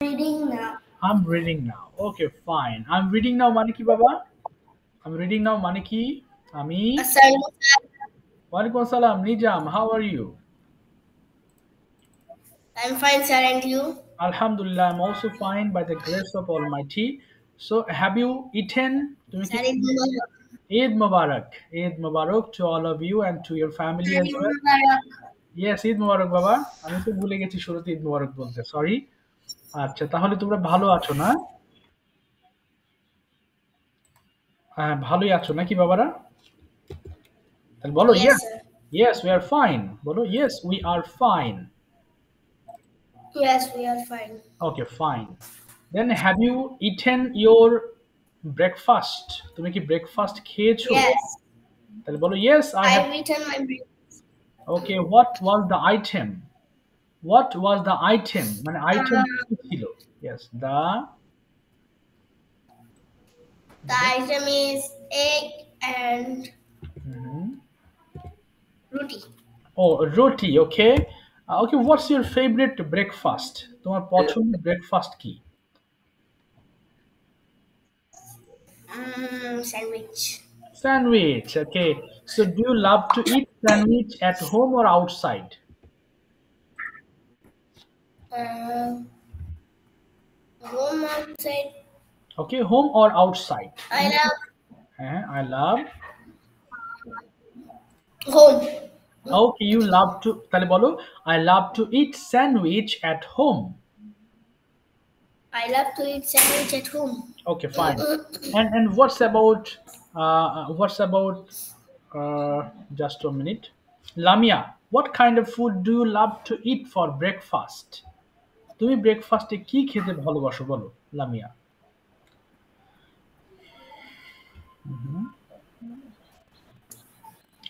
Reading now. I'm reading now. Okay, fine. I'm reading now মানে কি বাবা? I'm reading now মানে কি? আমি Assignment. ওয়ালাইকুম আসসালাম Nizam. How are you? I'm fine, sir, and you? Alhamdulillah, I'm also fine by the grace of Almighty. So, have you eaten? তুমি কি Sir, in Mubarak. Eid Mubarak. Eid Mubarak to all of you and to your family Sir, as in well. Mubarak. Yes, Eid মোবারক বাবা। আমি তো ভুলে গেছি শুরুতে ঈদ মোবারক বলতে। Sorry. আচ্ছা, তাহলে তোমরা ভালো আছো না? হ্যাঁ, ভালোই আছো নাকি বাবারা? তাহলে বলো Yes, yes. sir. Yes, we are fine. বলো yes, we are fine. Yes, we are fine. Okay, fine. Then have you eaten your breakfast? তুমি কি ব্রেকফাস্ট খেয়েছো? Yes, তাহলে বলো yes, I have. I've eaten my breakfast. Okay, what was the item? What was the item? মানে item Uh, কি ছিল? Yes, the item is egg and Mhm. roti. Oh, roti, okay. Okay, what's your favorite breakfast? তোমার পছন্দের breakfast কি? Sandwich. Sandwich, okay. So do you love to eat sandwich at home or outside? Uh, Home outside. Okay, home or outside? I love I love. home. Okay, you love to. তাহলে বলো I love to eat sandwich at home. I love to eat sandwich at home. Okay, fine. And what's about just a minute. Lamia, what kind of food do you love to eat for breakfast? তুমি ব্রেকফাস্টে কি খেতে ভালোবাসো বলো লামিয়া?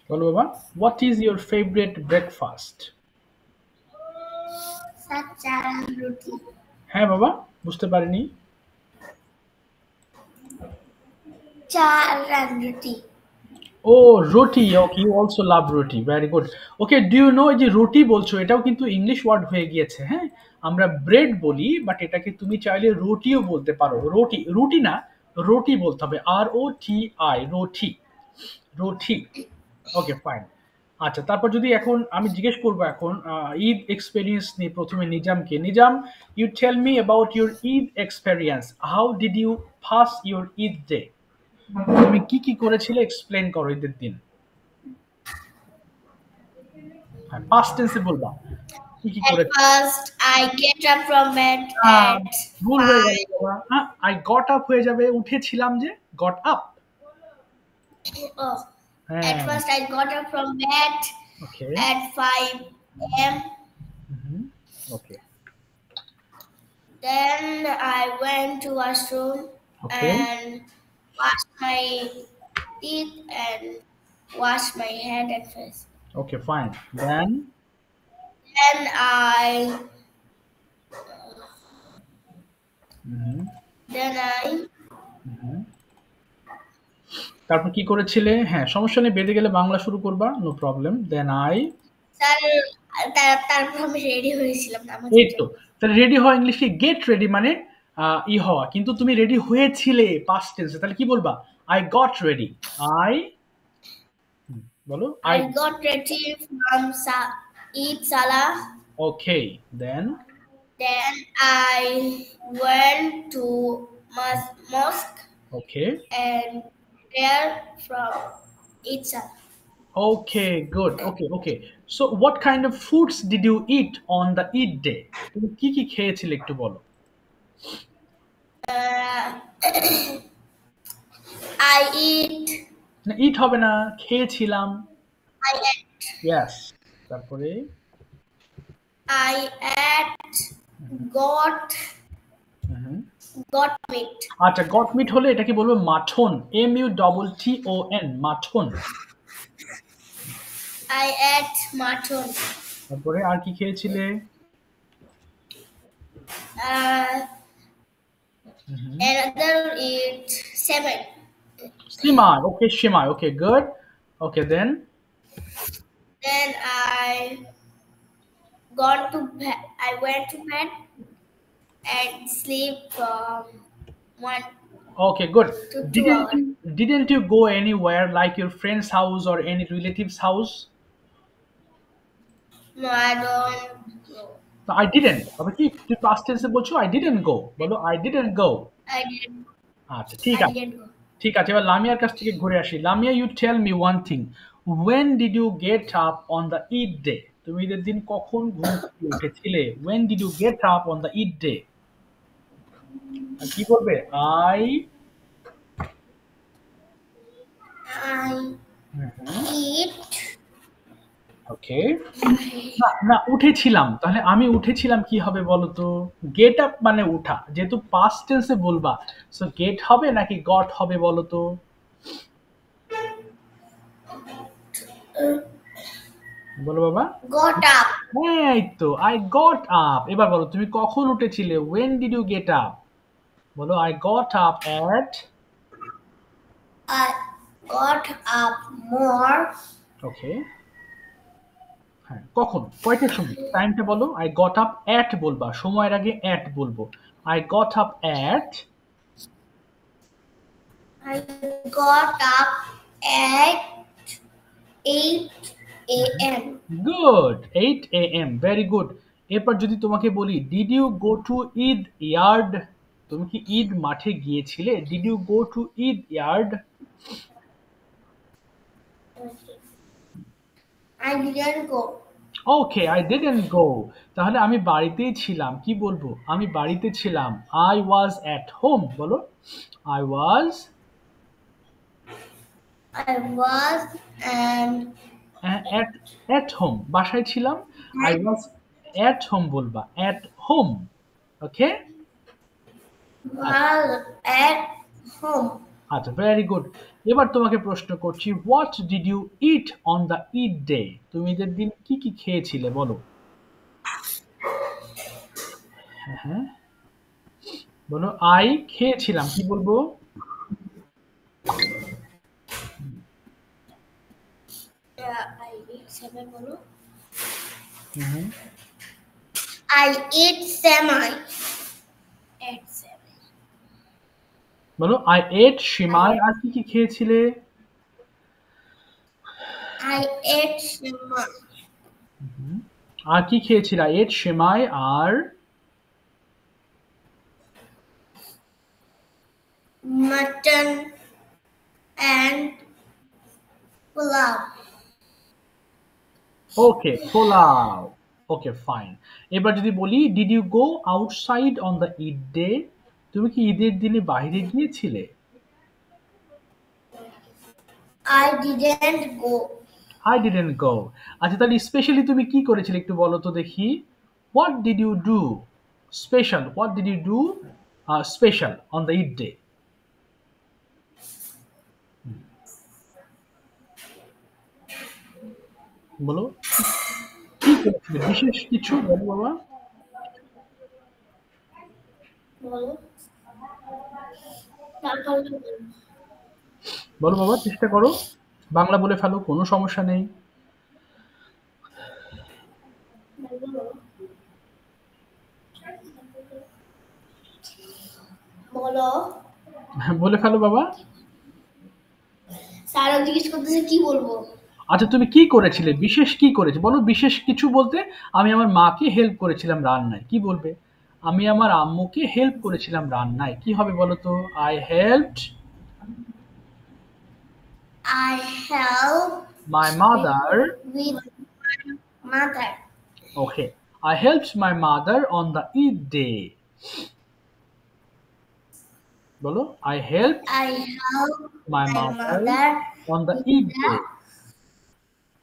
বলো বাবা, what is your favorite breakfast? Char and roti. হ্যাঁ বাবা, বুঝতে পারিনি। Char and roti. ও রুটি, ওকে, you also love roti, very good. Okay, do you know, এই যে রুটি বলছো এটাও কিন্তু ইংলিশ ওয়ার্ড হয়ে গিয়েছে। হ্যাঁ, আমরা ব্রেড বলি, বাট এটাকে তুমি চাইলে রুটিও বলতে পারো। রুটি, রুটি না, রুটি বলতে হবে, ROTI, রুটি, রুটি। ওকে, ফাইন। আচ্ছা, তারপর যদি এখন আমি জিজ্ঞেস করবো এখন ঈদ এক্সপেরিয়েন্স নিয়ে প্রথমে নিজামকে। Nizam, you tell me about your Eid experience. How did you pass your Eid day? তুমি কি কি করেছিলে এক্সপ্লেন করো ঈদের দিন। হ্যাঁ, পাস্ট টেন্সে বলবা কি কি At করে। first, I get up from bed ah, at ভুল হয়ে গেল 5. বাবা। হ্যাঁ, আই গট আপ হয়ে যাবে, উঠেছিলাম যে গট আপ। Oh, at হ্যাঁ, first I got up from bed okay, at 5 a.m. Okay, Then I went to washroom okay, and washed my teeth and washed my hand and face. Okay, fine. Then Then I then I তারপর কি করেছিলে? হ্যাঁ, সমস্যা নেই, বেঁধে গেলে বাংলা শুরু করবা, no problem. Then I, sir তারপর আমি রেডি হয়েছিলাম এই নামাজের তো। জন্য। তাহলে রেডি হওয়া ইংলিশে গেট রেডি মানে হওয়া, কিন্তু তুমি রেডি হয়েছিলে পাস্ট টেন্সে, তাহলে কি বলবা? I got ready. আই, বলো I. I got ready from Eid Salah. Okay, then Then I went to mosque okay, and there from Eid Salah. okay, good. Okay. So, what kind of foods did you eat on the Eid day? তুমি কি কি খেয়েছিলে একটু বলো? Uh, I eat. না, ইট হবে না, খেয়েছিলাম। I ate. Yes. তারপরে I ate. Got got meat. আচ্ছা, গট মিট হলে এটাকে বলবো মাখন, MUTTON, মাখন। I ate mutton. তারপরে আর কি খেয়েছিলে? Uh, Another eat salmon. সিমাই, ওকে, সিমাই, okay, good. Okay, then Then I gone to bed. I went to bed and sleep from 1 Okay, good. to 2 hours. Didn't you go anywhere like your friend's house or any relative's house? No, I don't know. No, I didn't. তবে কি তুই past tense এ বলছো I didn't go, বলো I didn't go. I didn't. আচ্ছা ঠিক I আছে, didn't go. ঠিক আছে। এবার লামিয়ার কাছ থেকে ঘুরে আসি। Lamia, you tell me one thing. When did you get up on the Eid day? তুমি ঈদের দিন কখন ঘুম থেকে উঠেছিলে? When did you get up on the Eid day? আর কি বলবে? I eat. ওকে, না না উঠেছিলাম, তাহলে আমি উঠেছিলাম কি হবে বলো তো? গেট আপ মানে উঠা, যেহেতু পাস্ট টেন্সে বলবা, সো গেট হবে নাকি গট হবে বলো তো? বলো বাবা। Got up. হ্যাঁ এই তো, আই গট আপ। এবার বলো তুমি কখন উঠেছিলে? When did you get up? বলো I got up at. I got up more. Okay, হ্যাঁ কখন, কয়টার সময়, টাইমটা বলো। আই গট আপ অ্যাট বলবা, সময়ের আগে অ্যাট বলবো। I got up at. I got up at 8 a.m. Good, 8 a.m. Very good. এরপর যদি তোমাকে বলি did you go to Eid yard? তুমি কি ঈদ মাঠে গিয়েছিলে? Did you go to Eid yard? I didn't go. Okay, I didn't go. তাহলে আমি বাড়িতেই ছিলাম, কি বলবো? আমি বাড়িতে ছিলাম। আই ওয়াজ অ্যাট হোম, বলো। I was I was and at home, বাসায় ছিলাম। আই ওয়াজ অ্যাট হোম বলবা, at home. Okay, was at home. আচ্ছা ভেরি গুড। এবার তোমাকে প্রশ্ন করছি, what did you eat on the Eid day? তুমি ঈদের দিন কি কি খেয়েছিলে বলো। হ্যাঁ, বলো আই খেয়েছিলাম, কি বলবো? I eat seven. Bolo. Hmm, I eat semi at 7. বলো আই এট সিমাই। আর কি কি খেয়েছিলে? I ate semi. আর কি খেয়েছিলে? আই এট সিমাই আর Mutton and pulao. Okay, pulao. Okay fine. এবার যদি বলি did you go outside on the Eid day? তুমি কি ঈদের দিনে বাইরে গিয়েছিলে? I didn't go. I didn't go. আচ্ছা তাহলে স্পেশালি তুমি কি করেছিলে একটু বলো তো দেখি। What did you do special? What did you do special on the Eid day? বলো কি করেছিলে, বিশেষ কিছু বলো বাবা। Bolo. বলো বাবা, চেষ্টা করো, বাংলা বলে ফেলো, কোনো সমস্যা নেই। বলো। বলে ফেলো বাবা। স্যার জিজ্ঞেস করতেছে কি বলবো। আচ্ছা তুমি কি করেছিলে, বিশেষ কি করেছে বলো। বিশেষ কিছু বলতে আমি আমার মাকে হেল্প করেছিলাম রান্নায়, কি বলবে? আমি আমার আম্মুকে হেল্প করেছিলাম রান্নায়, কি হবে বলো তো? I helped I help my mother. with my mother. ওকে, I helped my mother on the Eid day. বলো I help I help my my mother mother on the Eid ডে।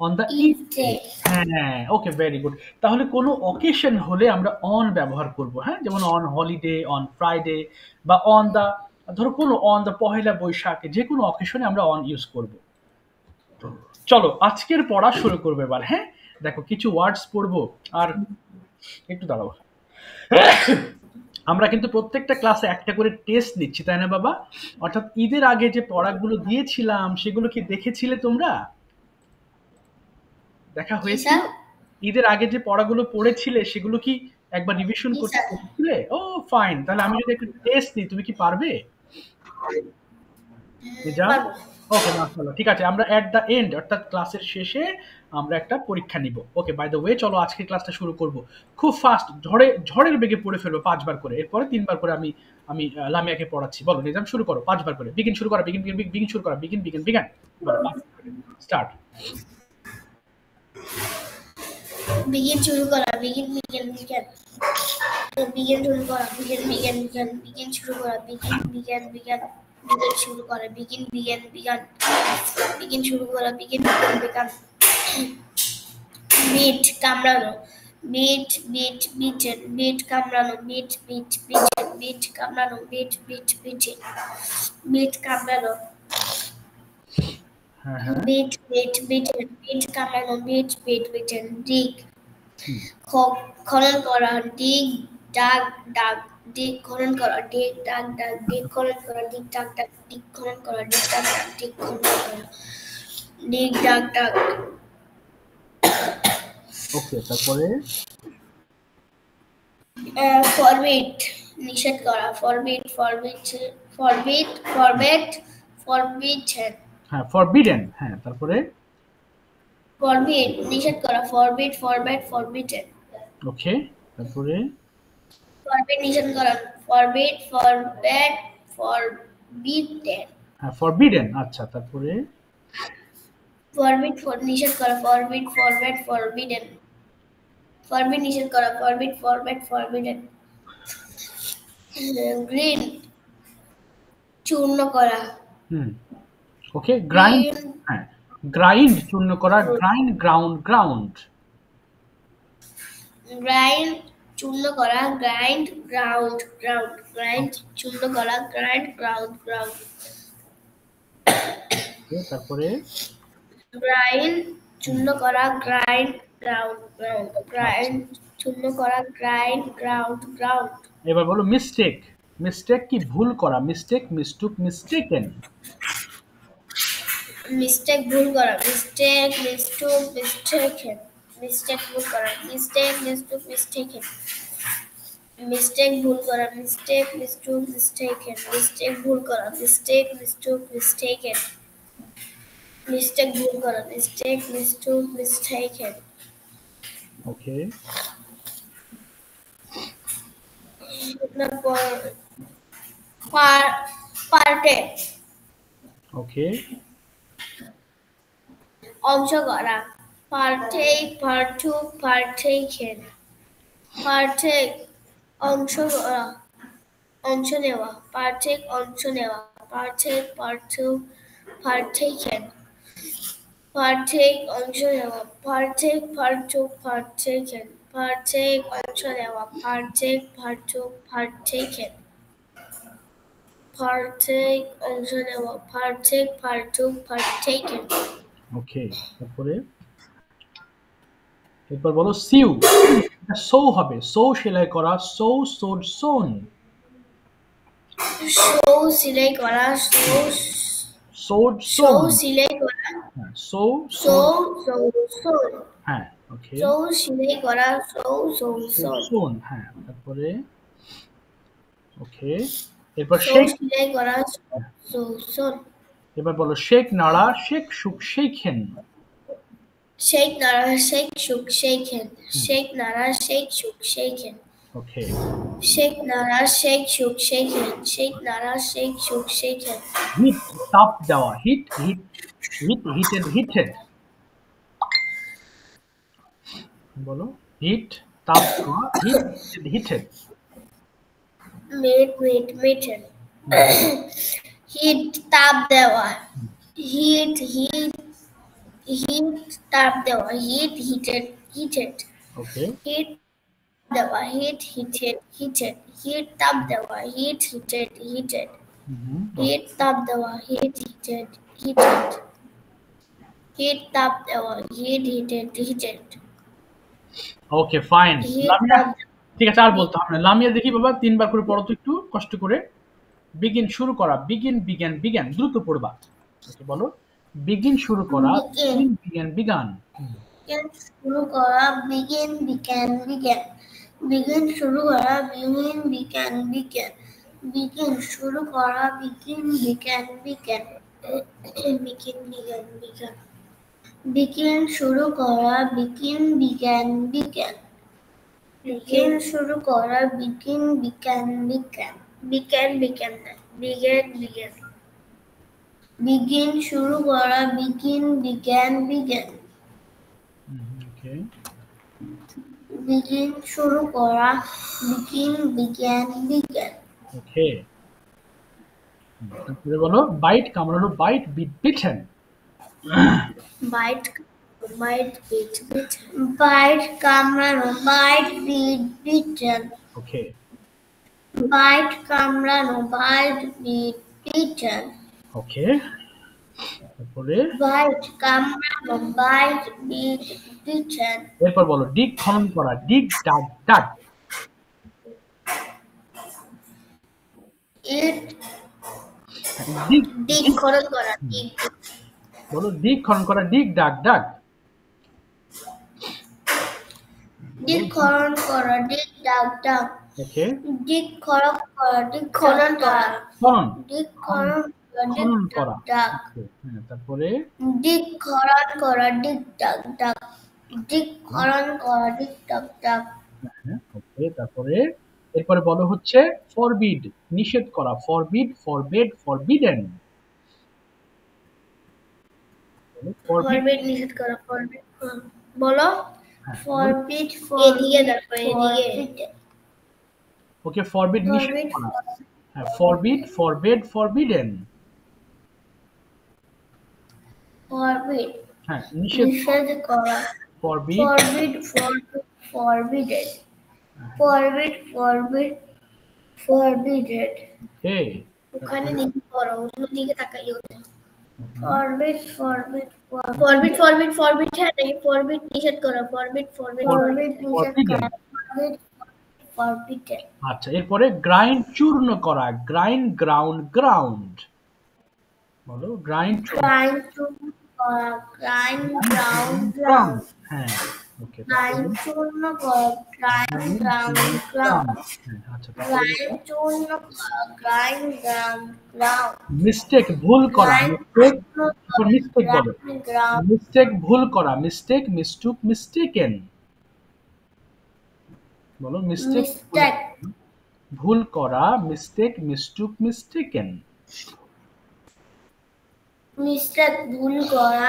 On the Eid eat day. it. হ্যাঁ, ওকে very good. তাহলে কোনো occasion হলে আমরা on ব্যবহার করব, হ্যাঁ, যেমন অন হলিডে, অন ফ্রাইডে, বা অন দা, ধরো কোনো অন দা পহেলা বৈশাখে, যে কোনো অকেশনে আমরা অন ইউজ করব। চলো আজকের পড়া শুরু করবো এবার। হ্যাঁ দেখো কিছু ওয়ার্ডস পড়বো, আর একটু দাঁড়াও। আমরা কিন্তু প্রত্যেকটা ক্লাসে একটা করে টেস্ট নিচ্ছি, তাই না বাবা? অর্থাৎ ঈদের আগে যে পড়াগুলো দিয়েছিলাম সেগুলো কি দেখেছিলে তোমরা? দেখা হয়েছে? স্যার ঈদের আগে যে পড়াগুলো পড়েছিলে সেগুলো কি একবার রিভিশন জি করতে স্যার। পেরেছিলে? ও ফাইন। তাহলে আমি যদি একটু টেস্ট নিই, তুমি কি পারবে? লিজা? পারবো। ওকে, মাশাআল্লাহ। ঠিক আছে, আমরা এট দ্য এন্ড অর্থাৎ ক্লাসের শেষে আমরা একটা পরীক্ষা নিব। ওকে, বাই দ্য ওয়ে চলো আজকে ক্লাসটা শুরু করব। খুব ফাস্ট ঝড়ের বেগে পড়ে ফেলবো ৫ বার করে। এরপরে ৩ বার করে আমি আমি লামিয়াকে পড়াচ্ছি। বলো নিজাম, শুরু করো ৫ বার করে। বিগিন শুরু করা, বিগিন শুরু করা, বিগিন। বলো ৫ বার করে। স্টার্ট। বিগিন শুরু করা, বিগিন শুরু করা, বিগিন শুরু করা, বিগিন শুরু করা, বিগিন শুরু করা, মিট কামড়ানো, মিট কামড়ানো, মিট কামড়ানো, মিট কামড়ানো, হ্যাঁ, হ্যাঁ। মিট কামড়ানো, বিটেন, ডিগ হুম। খনন করা, ডিগ ডাগ ডাগ, ডিগ খনন করা, ডিগ ডাগ ডাগ, ডিগ খনন করা, ডিগ ডাগ ডাগ, ডিগ খনন করা, ডিগ ডাগ ডাগ, ডিগ খনন করা, ডিগ ডাগ ডাগ। ওকে, তারপরে? ফরবিট নিষেধ করা, ফরবিটেন, হ্যাঁ, ফরবিডেন। হ্যাঁ, তারপরে? ফরবিট নিষেধ করা, ফরবিটেন, ওকে, তারপরে? ফরবিট নিষেধ করা, ফরবিটেন, হ্যাঁ, ফরবিডেন। আচ্ছা, তারপরে? ফরবিট নিষেধ করা, ফরবিডেন, ফরবিট নিষেধ করা, ফরবিডেন, গ্রিন চূর্ণ করা, হুম। ওকে, গ্রাইন্ড। হ্যাঁ, গ্রাইন্ড চূর্ণ করা, গ্রাউন্ড। গ্রাইন্ড চূর্ণ করা, গ্রাইন্ড চূর্ণ করা, গ্রাউন্ড, ওকে, তারপরে? গ্রাইন্ড চূর্ণ করা, গ্রাইন্ড চূর্ণ করা, গ্রাউন্ড, এবার বলো মিস্টেক কি ভুল করা, মিস্টেক, মিস্টেকেন। মিস্টেক ভুল করা, মিস্টেকেন, মিস্টেক ভুল করা, মিস্টেকেন, মিস্টেক ভুল করা, মিস্টেকেন, মিস্টেক ভুল করা, মিস্টেকেন, মিস্টেক ভুল করা, মিস্টেকেন, ওকে, পার্টে ওকে, অংশ করা, পার্টেকেন, অংশ করা, অংশ নেওয়া, অংশ নেওয়া, পার্টেকেন, অংশ নেওয়া, পার্টেকেন, অংশ নেওয়া, পার্টেকেন, অংশ নেওয়া, পার্টেকেন, ওকে, তারপরে? এরপর বলো সিউ। সৌ হবে, সেলাই করা, সোন। সিলাই করা, সোন। সিলাই করা, হ্যাঁ, সোন, হ্যাঁ, ওকে, সিলাই করা, সোন। হ্যাঁ, তারপরে? ওকে, এরপর সিলাই করা, সোন, এবার বলো শেক নাড়া, শেখেন। শেক নাড়া, শেক নাড়া, শেখেন, ওকে, শেক নাড়া, শেখেন, হিট তাপ দেওয়া, হিটেড। বলো হিট তাপ দেওয়া, হিটেড। মিটেন, হিট তাপ দেওয়া, হিট তাপ দেওয়া, হিটেড, ওকে, হিট দেওয়া, হিট তাপ দেওয়া, হিটেড, হিট তাপ দেওয়া, হিটেড, হিট তাপ দেওয়া, হিটেড, ওকে, ফাইন। হিট লামিয়া, তাপ ঠিক আছে, আর বলতে হবে না। লামিয়া দেখি বাবা ৩ বার করে পড়ো তো একটু কষ্ট করে। বিগিন শুরু করা, বিজ্ঞান দ্রুত পড়বা। ওকে, বলো বিগিন শুরু করা, বিজ্ঞান। শুরু করা, বিজ্ঞান, begin শুরু করা begin began began begin শুরু করা begin began began begin began began begin শুরু করা begin began began begin শুরু করা begin began began began began began began begin শুরু করা begin began began Okay. begin শুরু করা begin began began Okay. তারপরে বলো বাইট কামড়ানো bite bit bitten bite bite কামড়ানো bite bit bitten okay bite কামড়ানো bite bit bitten ওকে তারপরে bite কামড়ানো bite bit bitten এরপর বলো ডিগ খনন করা ডিগ ডাগ ডাগ it ডিগ dig খনন করা dig বলো ডিগ খনন করা ডিগ ডাগ ডাগ dig খনন করা dig ডাক ডাক ওকে dig খনন করা dig খনন করা খনন dig খনন করা dig খনন ডাক করা ডাক হ্যাঁ তারপরে dig খনন করা dig ডাক ডাক dig খনন করা dig ডাক ডাক হ্যাঁ ওকে তারপরে এরপরে বলো হচ্ছে ফরবিড নিষেধ করা forbid forbade forbidden forbid forbid নিষেধ করা forbid বলো forbid এদিকে দেখো এদিকে ওকে ফরবিড নিষেধ forbid করা হ্যাঁ ফরবিড ফরবেড ফরবিডেন forbid হ্যাঁ নিষেধ নিষেধ করা forbid forbid forbidden forbid forbidden ওকে ওখানে নিচে পড়ো অন্যদিকে তাকাই হচ্ছে forbid হ্যাঁ নাকি forbid নিষেধ করা forbid নিষেধ করা forbidden আচ্ছা এরপরে গ্রাইন্ড চূর্ণ করা গ্রাইন্ড গ্রাউন্ড গ্রাউন্ড বলো গ্রাইন্ড grind চূর্ণ করা grind ground হ্যাঁ ওকে grind চূর্ণ করা grind ground আচ্ছা grind চূর্ণ করা grind ground মিস্টেক ভুল করা মিস্টেক মিস্টেক বলো ground মিস্টেক ভুল করা মিস্টেক মিস্টুক মিস্টেকেন বলো মিস্টেক mistake ভুল করা মিস্টেক মিস্টুক মিস্টেকেন mistake ভুল করা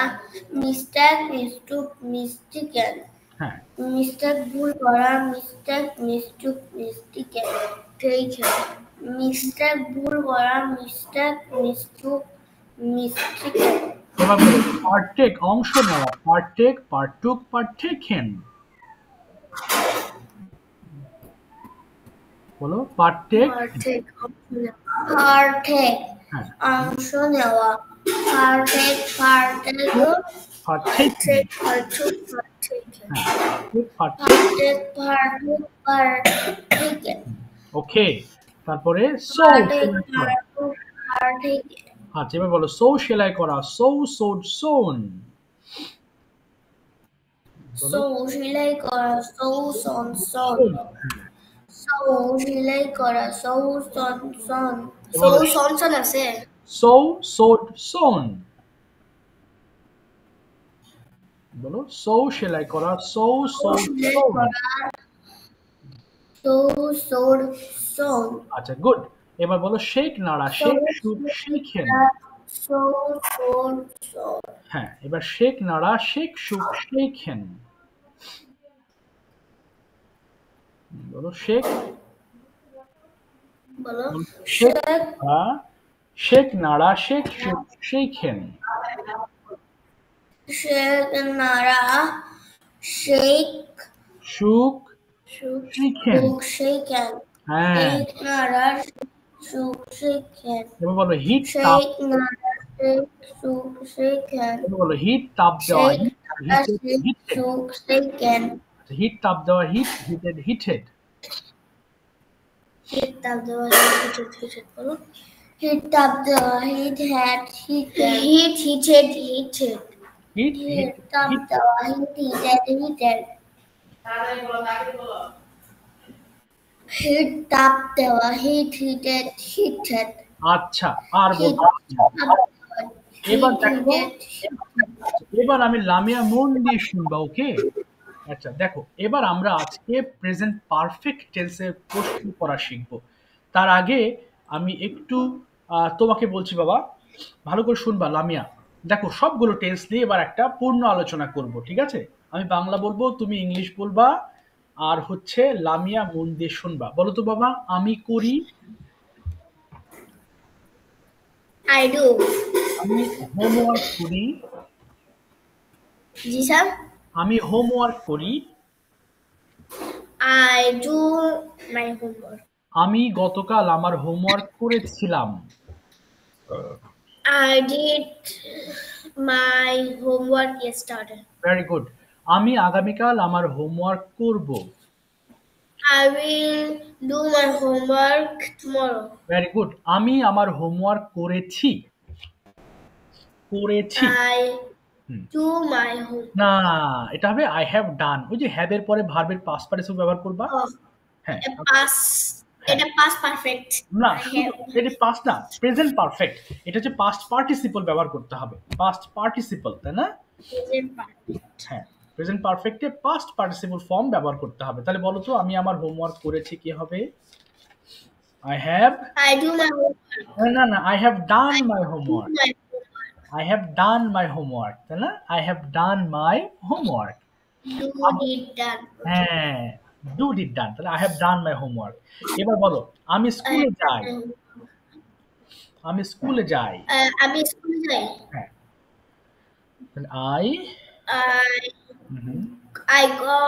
mistake mistook mistaken হ্যাঁ mistake ভুল করা mistake mistook mistaken ঠিক আছে mistake ভুল করা mistake mistook mistaken এবার বলো পার্টেক অংশ নেওয়া পার্টেক পার্টুক পার্টেকেন বলো পার্টেক partake হ্যাঁ অংশ নেওয়া partake পার্টেকেন partake ওকে তারপরে সো আচ্ছা এবার বলো সো সেলাই করা সো সোড সোন সো সেলাই করা সো সন সন সো সেলাই করা সো সন সন সো সন সন আছে সো সোড সোন বলো সো সেলাই করা সো সোড সোন সো সোড সন আচ্ছা গুড এবার বলো শেক নাড়া শেক শুক শেখেন সো সোড সন হ্যাঁ এবার শেক নাড়া শেক শুক শেখেন বলো শেক বলো শেক শেক নাড়া শেক শুক শেখেন শেক নাড়া শেক শুক শেখেন শেকেন হ্যাঁ শেক নাড়া শুক শেকেন এবার বলো হিট তাপ শেক নাড়া শেক শুক শেকেন এবার বলো হিট তাপ দেওয়া শেক নাড়া শেক শুক শেকেন হিট তাপ দেওয়া হিট হিটেড হিটেড হিট তাপ দেওয়া হিটেড বলো হিট তাপ দেওয়া heat had heated heated heat heat তাপ দেওয়া হিট হিটেড Hit tap দেওয়া hit heated heated আচ্ছা, আর hit বলবো না। tap দেওয়া এবার hit দেখো, heated এবার আমি লামিয়া মন দিয়ে শুনবা, ওকে? আচ্ছা দেখো, এবার আমরা আজকে প্রেজেন্ট পারফেক্ট টেন্সের প্রশ্ন করা শিখব। তার আগে আমি একটু তোমাকে বলছি বাবা, ভালো করে শুনবা লামিয়া। দেখো সবগুলো টেন্স নিয়ে এবার একটা পূর্ণ আলোচনা করব, ঠিক আছে? আমি বাংলা বলবো, তুমি ইংলিশ বলবা, আর হচ্ছে লামিয়া মন দিয়ে শুনবা। বলো তো বাবা, আমি করি, I do আমি হোমওয়ার্ক করি, জি স্যার আমি হোমওয়ার্ক করি, I do my homework আমি গতকাল আমার হোমওয়ার্ক করেছিলাম। I did my homework yesterday very good. আমি আগামীকাল আমার হোমওয়ার্ক করব। I will do my homework tomorrow very good. আমি আমার হোমওয়ার্ক করেছি। করেছি। I hmm. do my homework না, এটা হবে আই হ্যাভ ডান। ওই যে হ্যাভ এর পরে ভার্বের পাস্ট পার্টিসিপল ব্যবহার করবা। oh, হ্যাঁ, a past হ্যাঁ। এটা past perfect না, I শুধু have এটা পাস্ট না, প্রেজেন্ট পারফেক্ট। এটা হচ্ছে পাস্ট পার্টিসিপল ব্যবহার করতে হবে। পাস্ট পার্টিসিপল, তাই না? present perfect হ্যাঁ, প্রেজেন্ট পারফেক্টে পাস্ট পার্টিসিপল ফর্ম ব্যবহার করতে হবে। তাহলে বলো তো, আমি আমার হোমওয়ার্ক করেছি কি হবে? I have, I do my homework না না, I have done I my do homework. my homework I have done my homework, তাই না? I have done my homework. do did done হ্যাঁ, do did done, তাহলে I have done my homework. এবার বলো, আমি I have স্কুলে যাই। done আমি স্কুলে যাই। আমি স্কুলে যাই হ্যাঁ, তাহলে I hmm, I go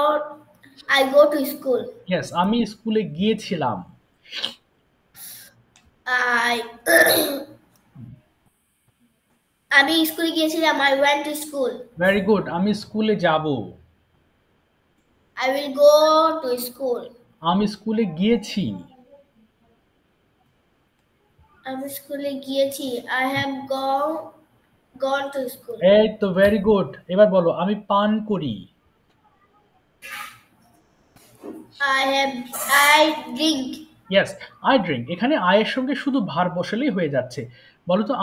I go to school yes, আমি স্কুলে গিয়েছিলাম। I আমি স্কুলে গিয়েছিলাম I went to school very good. আমি স্কুলে যাব। I will go to school আমি স্কুলে গিয়েছি। আমি স্কুলে গিয়েছি I have gone to school এই তো, ভেরি গুড। এবার বলো, আমি পান করি। I drink yes, I drink. এখানে আয়ের সঙ্গে শুধু ভার্ব বসালেই হয়ে যাচ্ছে। বলো তো,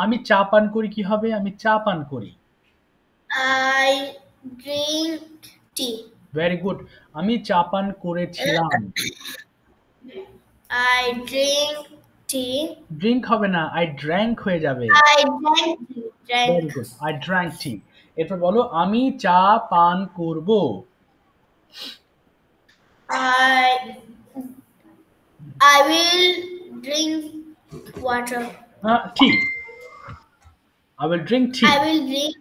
আমি চা পান করি কি হবে? আমি চা পান করি। I drink tea very good. আমি চা পান করেছিলাম। I drink tea ড্রিঙ্ক হবে না, আই ড্র্যাঙ্ক হয়ে যাবে। I drank very good, I drank tea. এরপর বলো, আমি চা পান করব। I will drink water T, I will drink tea. I will drink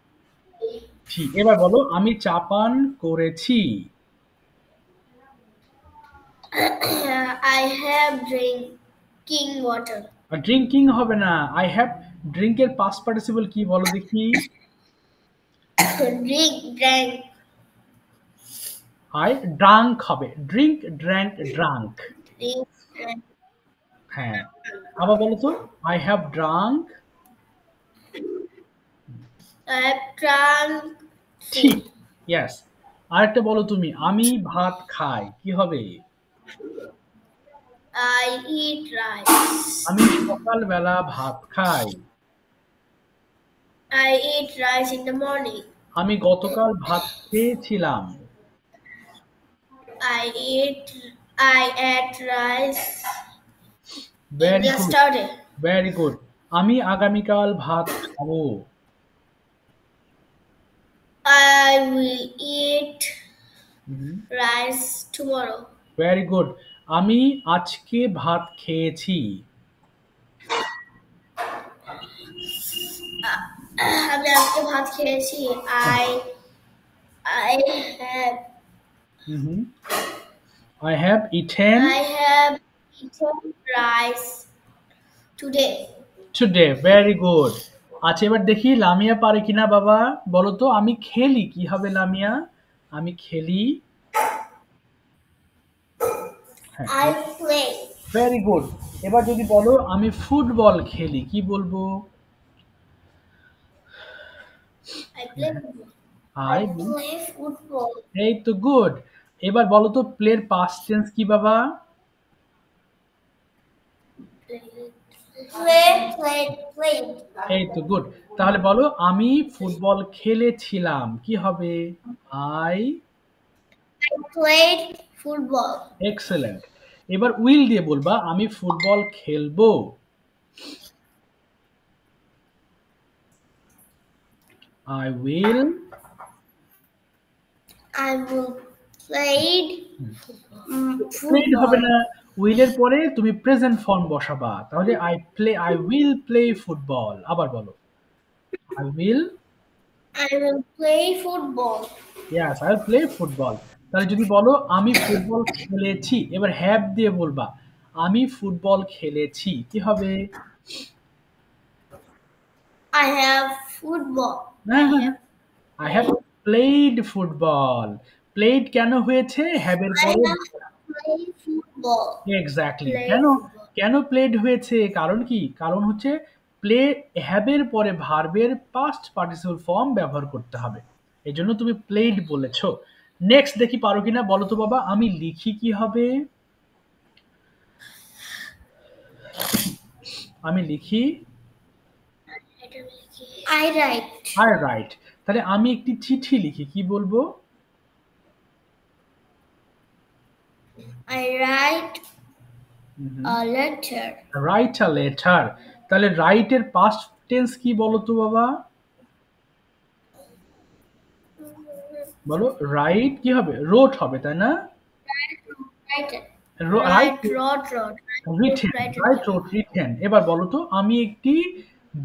টি। এবার বলো, আমি চা পান করেছি। I have drinking water drinking হবে না, আই হ্যাভ। ড্রিঙ্কের পাস্ট পার্টিসিপল কি বলো দেখি? drank আই ড্রাঙ্ক হবে। Drink, drank, drank. drink drank হ্যাঁ, আবার বলো তো, I have drunk I have drunk tea. tea yes. আরেকটা বলো তুমি, আমি ভাত খাই কি হবে? I eat rice আমি সকালবেলা ভাত খাই। I eat rice in the morning আমি গতকাল ভাত খেয়েছিলাম। I ate rice very good, yesterday very good. আমি আগামীকাল ভাত খাবো। I will eat rice tomorrow very good. আমি আজকে ভাত খেয়েছি। আমি আজকে ভাত খেয়েছি I have I have eaten I have eaten rice today today. Very good. আচ্ছা, এবার দেখি লামিয়া পারে কিনা বাবা। বলো তো, আমি খেলি কি হবে লামিয়া? আমি খেলি। I play very good. এবার যদি বলো, আমি ফুটবল খেলি কি বলবো? I play football I I play football এই তো, গুড। এবার বলো তো প্লের পাস্ট টেন্স কি বাবা? Played. এই তো গুড। তাহলে বলো আমি ফুটবল খেলেছিলাম, কি হবে? I. I played football. Excellent. এবার উইল দিয়ে বলবা আমি ফুটবল খেলবো। I will. I will played played হবে football. না, উইলের পরে তুমি প্রেজেন্ট ফর্ম বসাবা, তাহলে আই উইল প্লে ফুটবল। আবার বলো I will. I will play football. Yes I will play football. তাহলে যদি বলো আমি ফুটবল খেলেছি, এবার হ্যাভ দিয়ে বলবা আমি ফুটবল খেলেছি, কি হবে? I have football. হ্যাঁ হ্যাঁ, I have played football. Played কেন হয়েছে? হ্যাভের I পরে। have played football. Exactly. Played কেন? football. কেন প্লেড হয়েছে? কারণ কি? কারণ হচ্ছে প্লে হ্যাভের পরে ভার্বের পাস্ট পার্টিসিপল ফর্ম ব্যবহার করতে হবে। এজন্য তুমি প্লেড বলেছো। নেক্সট দেখি পারো কিনা, বলো তো বাবা আমি লিখি কি হবে? আমি লিখি। I write. I right. তাহলে আমি একটি চিঠি লিখি, কি বলবো? I write a letter. Write a letter. তাহলে রাইট এর পাস্ট টেন্স কি বলো তো বাবা? বলো রাইট কি হবে? রোট হবে, তাই না? Write. Right. Wrote. Written, right রোট written. এবার বলো তো আমি একটি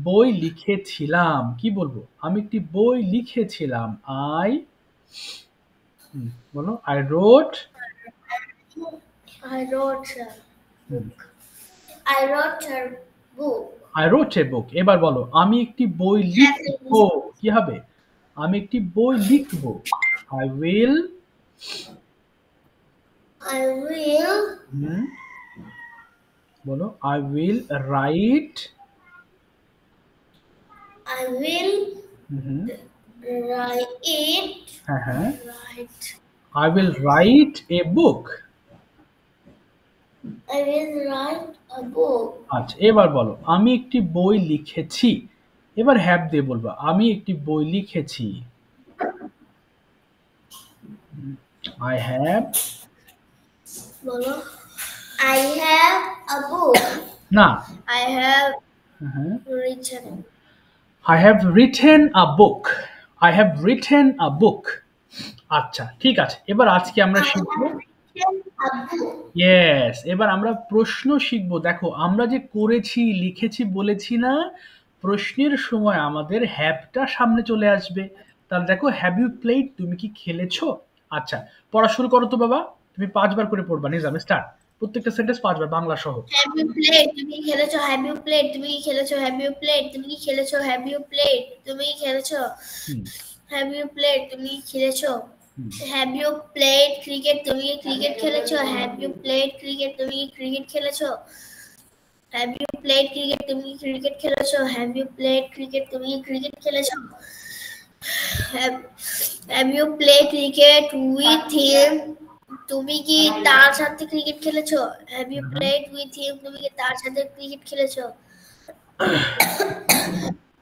বই লিখেছিলাম, কি বলবো? আমি একটি বই লিখেছিলাম। আই। বলো I wrote. I wrote a book. I wrote a book. I wrote a book. এবার বলো আমি একটি বই লিখবো, কি হবে? আমি একটি বই লিখবো। I will. I will. বলো I will write. I will write it. হ্যাঁ হ্যাঁ, Write. I will write a book. I will write a book. আচ্ছা এবার বলো আমি একটি বই লিখেছি। এবার হ্যাভ দিয়ে বলবা আমি একটি বই লিখেছি। I have. Bolo. I have a book. না, I have হ্যাঁ, written. I have written a book. I have written a book. আচ্ছা ঠিক আছে, এবার আজকে আমরা I শিখবো। have written a book. Yes, এবার আমরা প্রশ্ন শিখবো। দেখো আমরা যে করেছি লিখেছি বলেছি না, প্রশ্নের সময় আমাদের হ্যাভটা সামনে চলে আসবে। তাহলে দেখো হ্যাভ ইউ প্লেড, তুমি কি খেলেছো? আচ্ছা পড়া শুরু করো তো বাবা, তুমি 5 বার করে পড়বা, নিজাম স্টার্ট। প্রত্যেকটা সেন্টেন্স 5 বার বাংলা সহ। Have you played? তুমি কি খেলেছো? Have you played? তুমি কি খেলেছো? Have you played? তুমি কি খেলেছো? Have you played? তুমি কি খেলেছো? হুম, Have you played? তুমি কি খেলেছো? হুম, Have you played cricket? তুমি কি ক্রিকেট খেলেছো? Have you played cricket? তুমি কি ক্রিকেট খেলেছো? Have you played cricket? তুমি কি ক্রিকেট খেলেছো? Have you played cricket? তুমি কি ক্রিকেট খেলেছো? Have you played cricket with him? তুমি কি তার সাথে ক্রিকেট খেলেছো? Have you played with him? তুমি কি তার সাথে ক্রিকেট খেলেছো?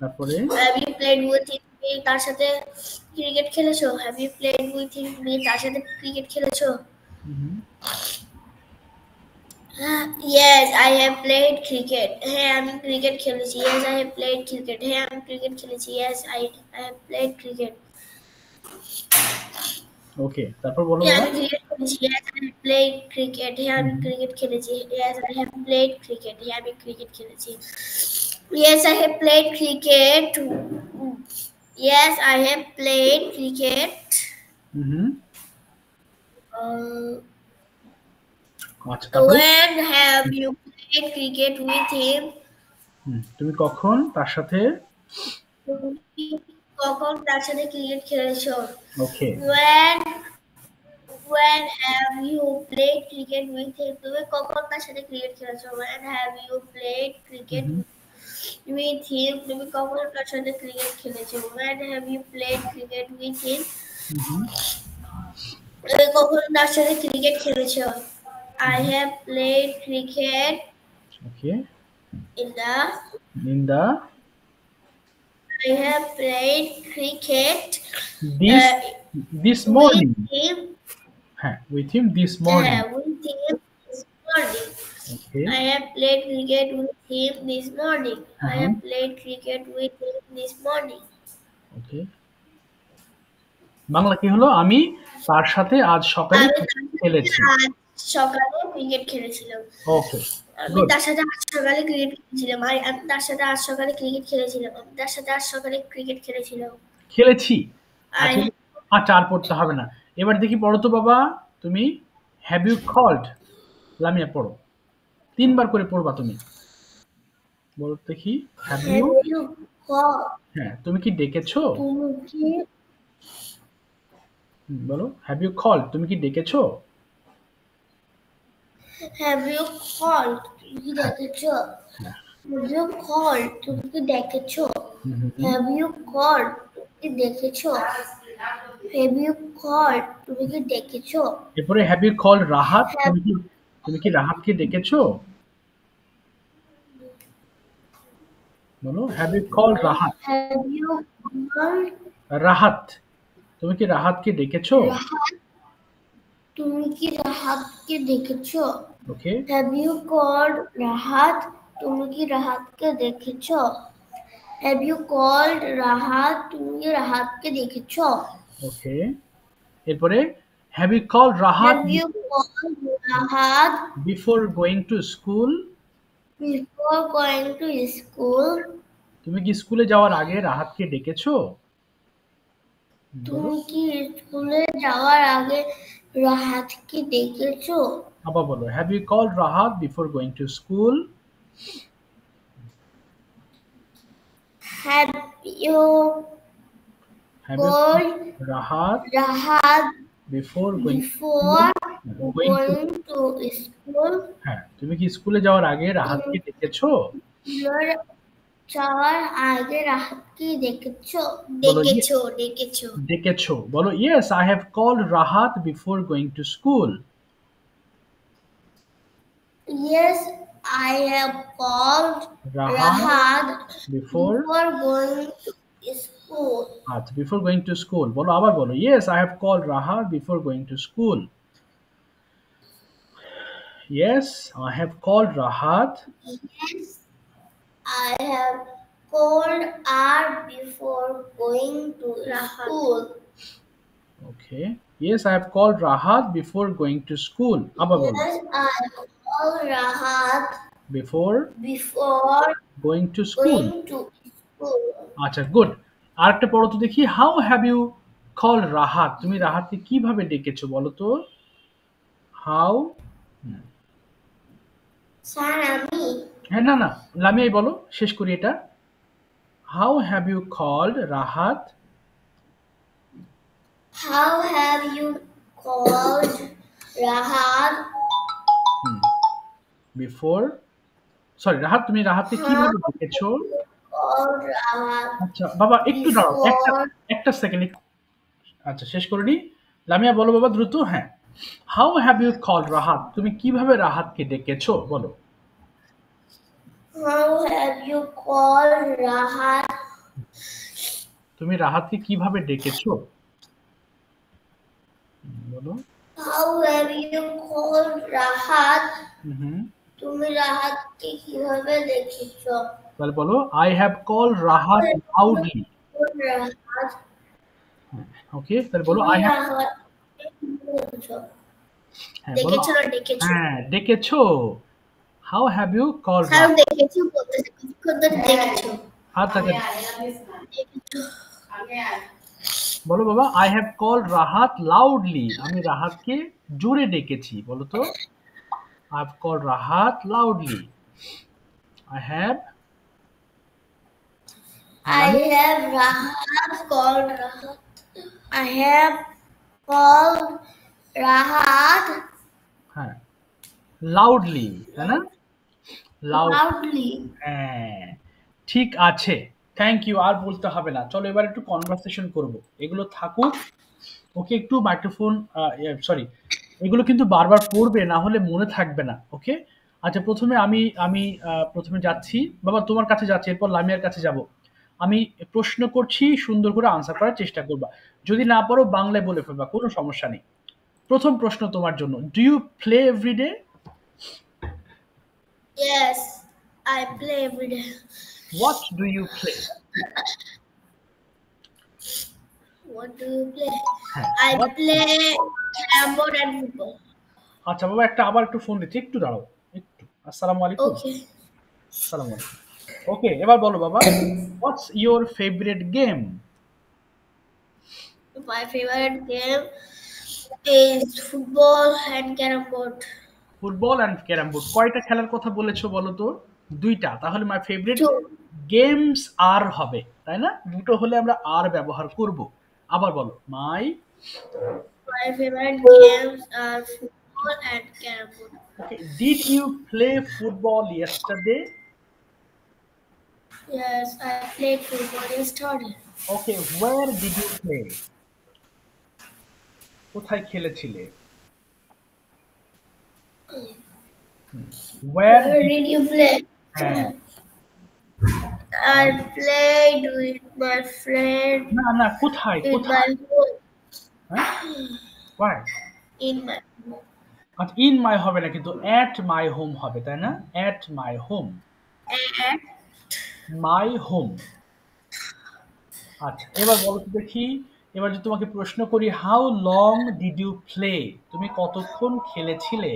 তারপরে Have you played with him? তুমি কি তার সাথে ক্রিকেট খেলেছো? Have you played with him? তুমি কি তার সাথে ক্রিকেট খেলেছো? Yes, I have played cricket. হ্যাঁ আমি ক্রিকেট খেলেছি। Yes, I have played cricket. হ্যাঁ আমি ক্রিকেট খেলেছি। Yes, I have played cricket. ওকে, তারপর বলো হ্যাঁ বাবা। আমি ক্রিকেট খেলেছি। Yes, I have played cricket. হ্যাঁ আমি ক্রিকেট খেলেছি। Yes, I have played cricket. হ্যাঁ আমি ক্রিকেট খেলেছি। Yes, I have played cricket. Yes, I have played cricket. আচ্ছা তারপরে When have you played cricket with him? তুমি কখন তার সাথে? তুমি কখন তার সাথে ক্রিকেট খেলেছো? Okay, When have you played cricket with him? তুমি কখন তার সাথে cricket খেলেছো? When have you played cricket with him? তুমি কখন তার সাথে cricket খেলেছো? When have you played cricket with him? তুমি কখন তার সাথে ক্রিকেট খেলেছো? I have played cricket okay, in the in the I have played cricket this uh, this with morning. him হ্যাঁ, with him this morning. with him this morning. Okay. I have played cricket with him this morning. I হ্যাঁ, have played cricket with him this morning. ওকে। বাংলা কি হলো? আমি তার সাথে আজ সকালে আমি ক্রিকেট খেলেছি। আজ সকালে ক্রিকেট খেলেছিলাম। ওকে, আমি গুড। তার সাথে আজ সকালে ক্রিকেট খেলেছিলাম। আমি তার সাথে আজ সকালে ক্রিকেট খেলেছিলাম। আমি তার সাথে আজ সকালে ক্রিকেট খেলেছিলাম। খেলেছি। I আচ্ছা, আচ্ছা আর পড়তে হবে না। এবার দেখি পড়ো তো বাবা তুমি। Have you called? লামিয়া পড়ো। ৩ বার করে পড়বা তুমি। বলো দেখি। Have you, have you called? হ্যাঁ, তুমি কি ডেকেছো? তুমি কি বলো হ্যাভ ইউ কল্ড, তুমি কি ডেকেছো? have you called? তুমি কি হ্যাঁ, ডেকেছো? হ্যাঁ। Have you called? তুমি কি ডেকেছো? হুম, হুম, হুম। Have you called? তুমি কি ডেকেছো? Have you called? তুমি কি ডেকেছো? এরপরে have you called Rahat? Have তুমি কি রাহাতকে ডেকেছো? বলো have you called Rahat? have you called? Rahat, তুমি কি রাহাতকে ডেকেছো? রাহাত, তুমি কি রাহাতকে ডেকেছো? ওকে, Have you called রাহাত? তুমি কি রাহাতকে দেখেছো? Have you called Rahat? তুমি কি রাহাতকে দেখেছো? ওকে। এরপরে have you called Rahat Have you called Rahat before going to school? before going to school? তুমি কি স্কুলে যাওয়ার আগে রাহাতকে ডেকেছো? বলো। তুমি কি স্কুলে যাওয়ার আগে রাহাতকে দেখেছো? আবার বলো have you called Rahat before going to school? Have you have you called Rahat Rahat before going before going to, going to school? হ্যাঁ, তুমি কি স্কুলে যাওয়ার আগে রাহাতকে ডেকেছো? স্কুলে যাওয়ার আগে রাহাতকে দেখেছো? বলো ডেকেছো। ডেকেছো। বলো yes I have called Rahat before going to school. Yes, I have called Rahat Rahat before, before going to school. আচ্ছা বিফোর গোয়িং টু স্কুল। বলো আবার বলো yes I have called Rahat before going to school. Yes I have called Rahat. Yes, I have called her before going to school. Okay, yes I have called Rahat before going to school. আবার বলো Yes, I called Rahat before before going to school. going to school. আচ্ছা good. আরেকটা পড়ো তো দেখি। How have you called Rahat? তুমি রাহাতকে কিভাবে ডেকেছো বলো তো? হাউ, স্যার আমি হ্যাঁ না না, লামিয়াই বলো, শেষ করি এটা। How have you called Rahat How have you called Rahat? Before, sorry Rahat, তুমি রাহাতকে কিভাবে ডেকেছো? Called Rahat আচ্ছা বাবা একটু দাঁড়াও, একটা before একটা সেকেন্ড। আচ্ছা শেষ করে নি। লামিয়া বলো বাবা দ্রুত। হ্যাঁ, how have you called Rahat? তুমি কিভাবে রাহাতকে ডেকেছো বলো? How have you called Rahat? তুমি রাহাতকে কিভাবে ডেকেছো বলো? How have you called Rahat? হুম, তুমি রাহাতকে কিভাবে দেখেছো? তাহলে বলো I have called Rahat loudly. Rahat okay, তাহলে বলো তুমি আই হ্যাভ, রাহাতকে কিভাবে দেখেছো? হ্যাঁ বলো, দেখেছো না ডেকেছো? হ্যাঁ ডেকেছো। How have you called sir Rahat? দেখেছি বলতেছে কতক্ষণ ধরে দেখেছো? হাত থাকে। দেখেছো। বলো বাবা I have called Rahat loudly. আমি রাহাতকে জোরে ডেকেছি বলো তো। I have called Rahat loudly. I have, I have Rahat called Rahat. I have called Rahat হ্যাঁ লাউডলি, তাই না? Loud, loudly. হ্যাঁ ঠিক আছে। থ্যাংক ইউ, আর বলতে হবে না। চলো এবার একটু কনভারসেশন করব। এগুলো থাকুক, ওকে, একটু মাইক্রোফোন, সরি, এগুলো কিন্তু বারবার পড়বে, না হলে মনে থাকবে না। ওকে, আচ্ছা, প্রথমে আমি আমি প্রথমে যাচ্ছি, বাবা তোমার কাছে যাচ্ছি, এরপর লামিয়ার কাছে যাব। আমি প্রশ্ন করছি, সুন্দর করে আনসার করার চেষ্টা করবা। যদি না পারো বাংলায় বলে ফেলবা, কোনো সমস্যা নেই। প্রথম প্রশ্ন তোমার জন্য, do you play every day? Yes, I play every day. What do you play? What do you play? হ্যাঁ, I what? play carom board and football. আচ্ছা বাবা, আবার একটু ফোন দিচ্ছি, একটু দাঁড়াও, একটু। আসসালামু আলাইকুম। Okay. আসসালামু আলাইকুম। ওকে, এবার বলো বাবা, হোয়াটস your favourite game? My favorite game is football and carom board. Football and carrom board. কয়টা খেলার কথা বলেছো বলো তো? দুইটা, তাহলে মাই ফেভারিট Two. গেমস আর হবে, তাই না? দুটো হলে আমরা আর ব্যবহার করব। আবার বলো, my. My favorite games are football and carom board. Okay, did you play football yesterday? Yes, I played football yesterday. Okay, where did you play? কোথায় খেলেছিলে? Where Where did, did you play? হ্যাঁ, I played with my friend না না, কোথায় in my কোথায়? home. হ্যাঁ, হোয়ার? In my home. আচ্ছা, in my হবে না, কিন্তু অ্যাট মাই হোম হবে, তাই না? At my home, And my home. আচ্ছা, এবার বলো তো দেখি, এবার যদি তোমাকে প্রশ্ন করি, how long did you play? তুমি কতক্ষণ খেলেছিলে?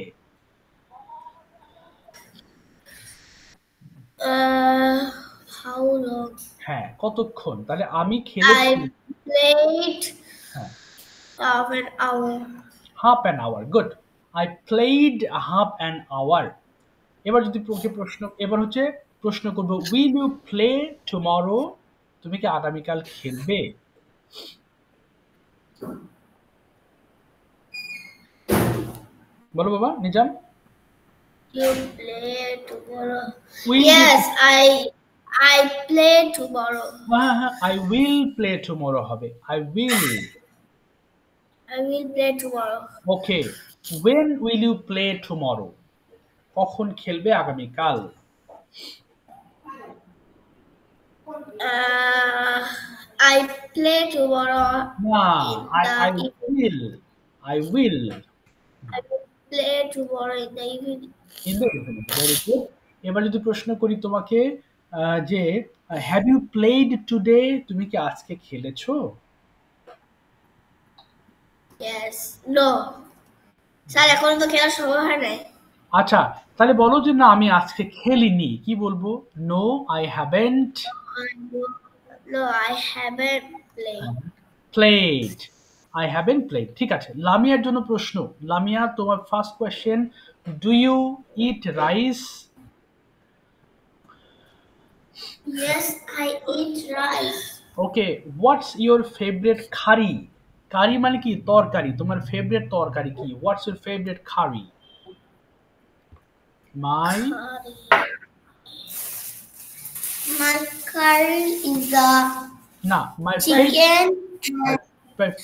how long? হ্যাঁ, কতক্ষণ, তাহলে আমি I খেলেছি। played হ্যাঁ, half an hour. Half an hour, good. I played half an hour. এবার যদি তোমাকে প্রশ্ন, এবার হচ্ছে প্রশ্ন করবো, উইল ইউ প্লে টুমরো? তুমি কি আগামীকাল খেলবে? বলো বাবা Nizam. You play tomorrow. Will you, Yes, I play tomorrow. হ্যাঁ হ্যাঁ, আই উইল প্লে টুমরো হবে, I will. I will play tomorrow. ওকে, when will you play tomorrow? কখন খেলবে আগামীকাল? I play tomorrow না, in I the I evening. Will, I will I will play tomorrow in the evening. In the evening, very good. এবার যদি প্রশ্ন করি তোমাকে, যে হ্যাভ ইউ প্লেড টুডে? তুমি কি আজকে খেলেছো? Yes. No. স্যার এখন তো খেলার সময় হয় নাই। আচ্ছা, তাহলে বলো যে না আমি আজকে খেলিনি, কি বলবো? No, I haven't No, I haven't played. Played, I haven't played. ঠিক আছে, লামিয়ার জন্য প্রশ্ন। লামিয়া, তোমার first question, do you eat rice? Yes, I eat rice. Okay, what's your favourite curry? Curry মানে কি? তরকারি। তোমার ফেভারিট তরকারি কি? What's your favourite curry? My, Curry. My curry is a না, মাই chicken.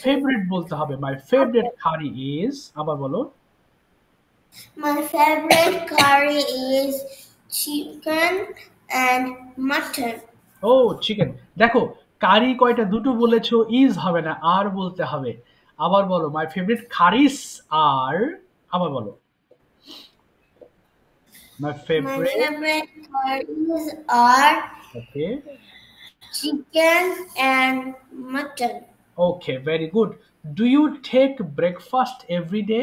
ফেভারিট বলতে হবে। মাই ফেভারিট কারি ইজ, আবার বলো। My favorite curry is chicken and mutton. ও, চিকেন। দেখো, কারি কয়টা? দুটো বলেছো, ইজ হবে না, আর বলতে হবে। আবার বলো, মাই ফেভারিট কারিস আর, আবার বলো, my My favourite. favorite curries are okay, chicken and mutton. Okay, very good. Do you take breakfast every day?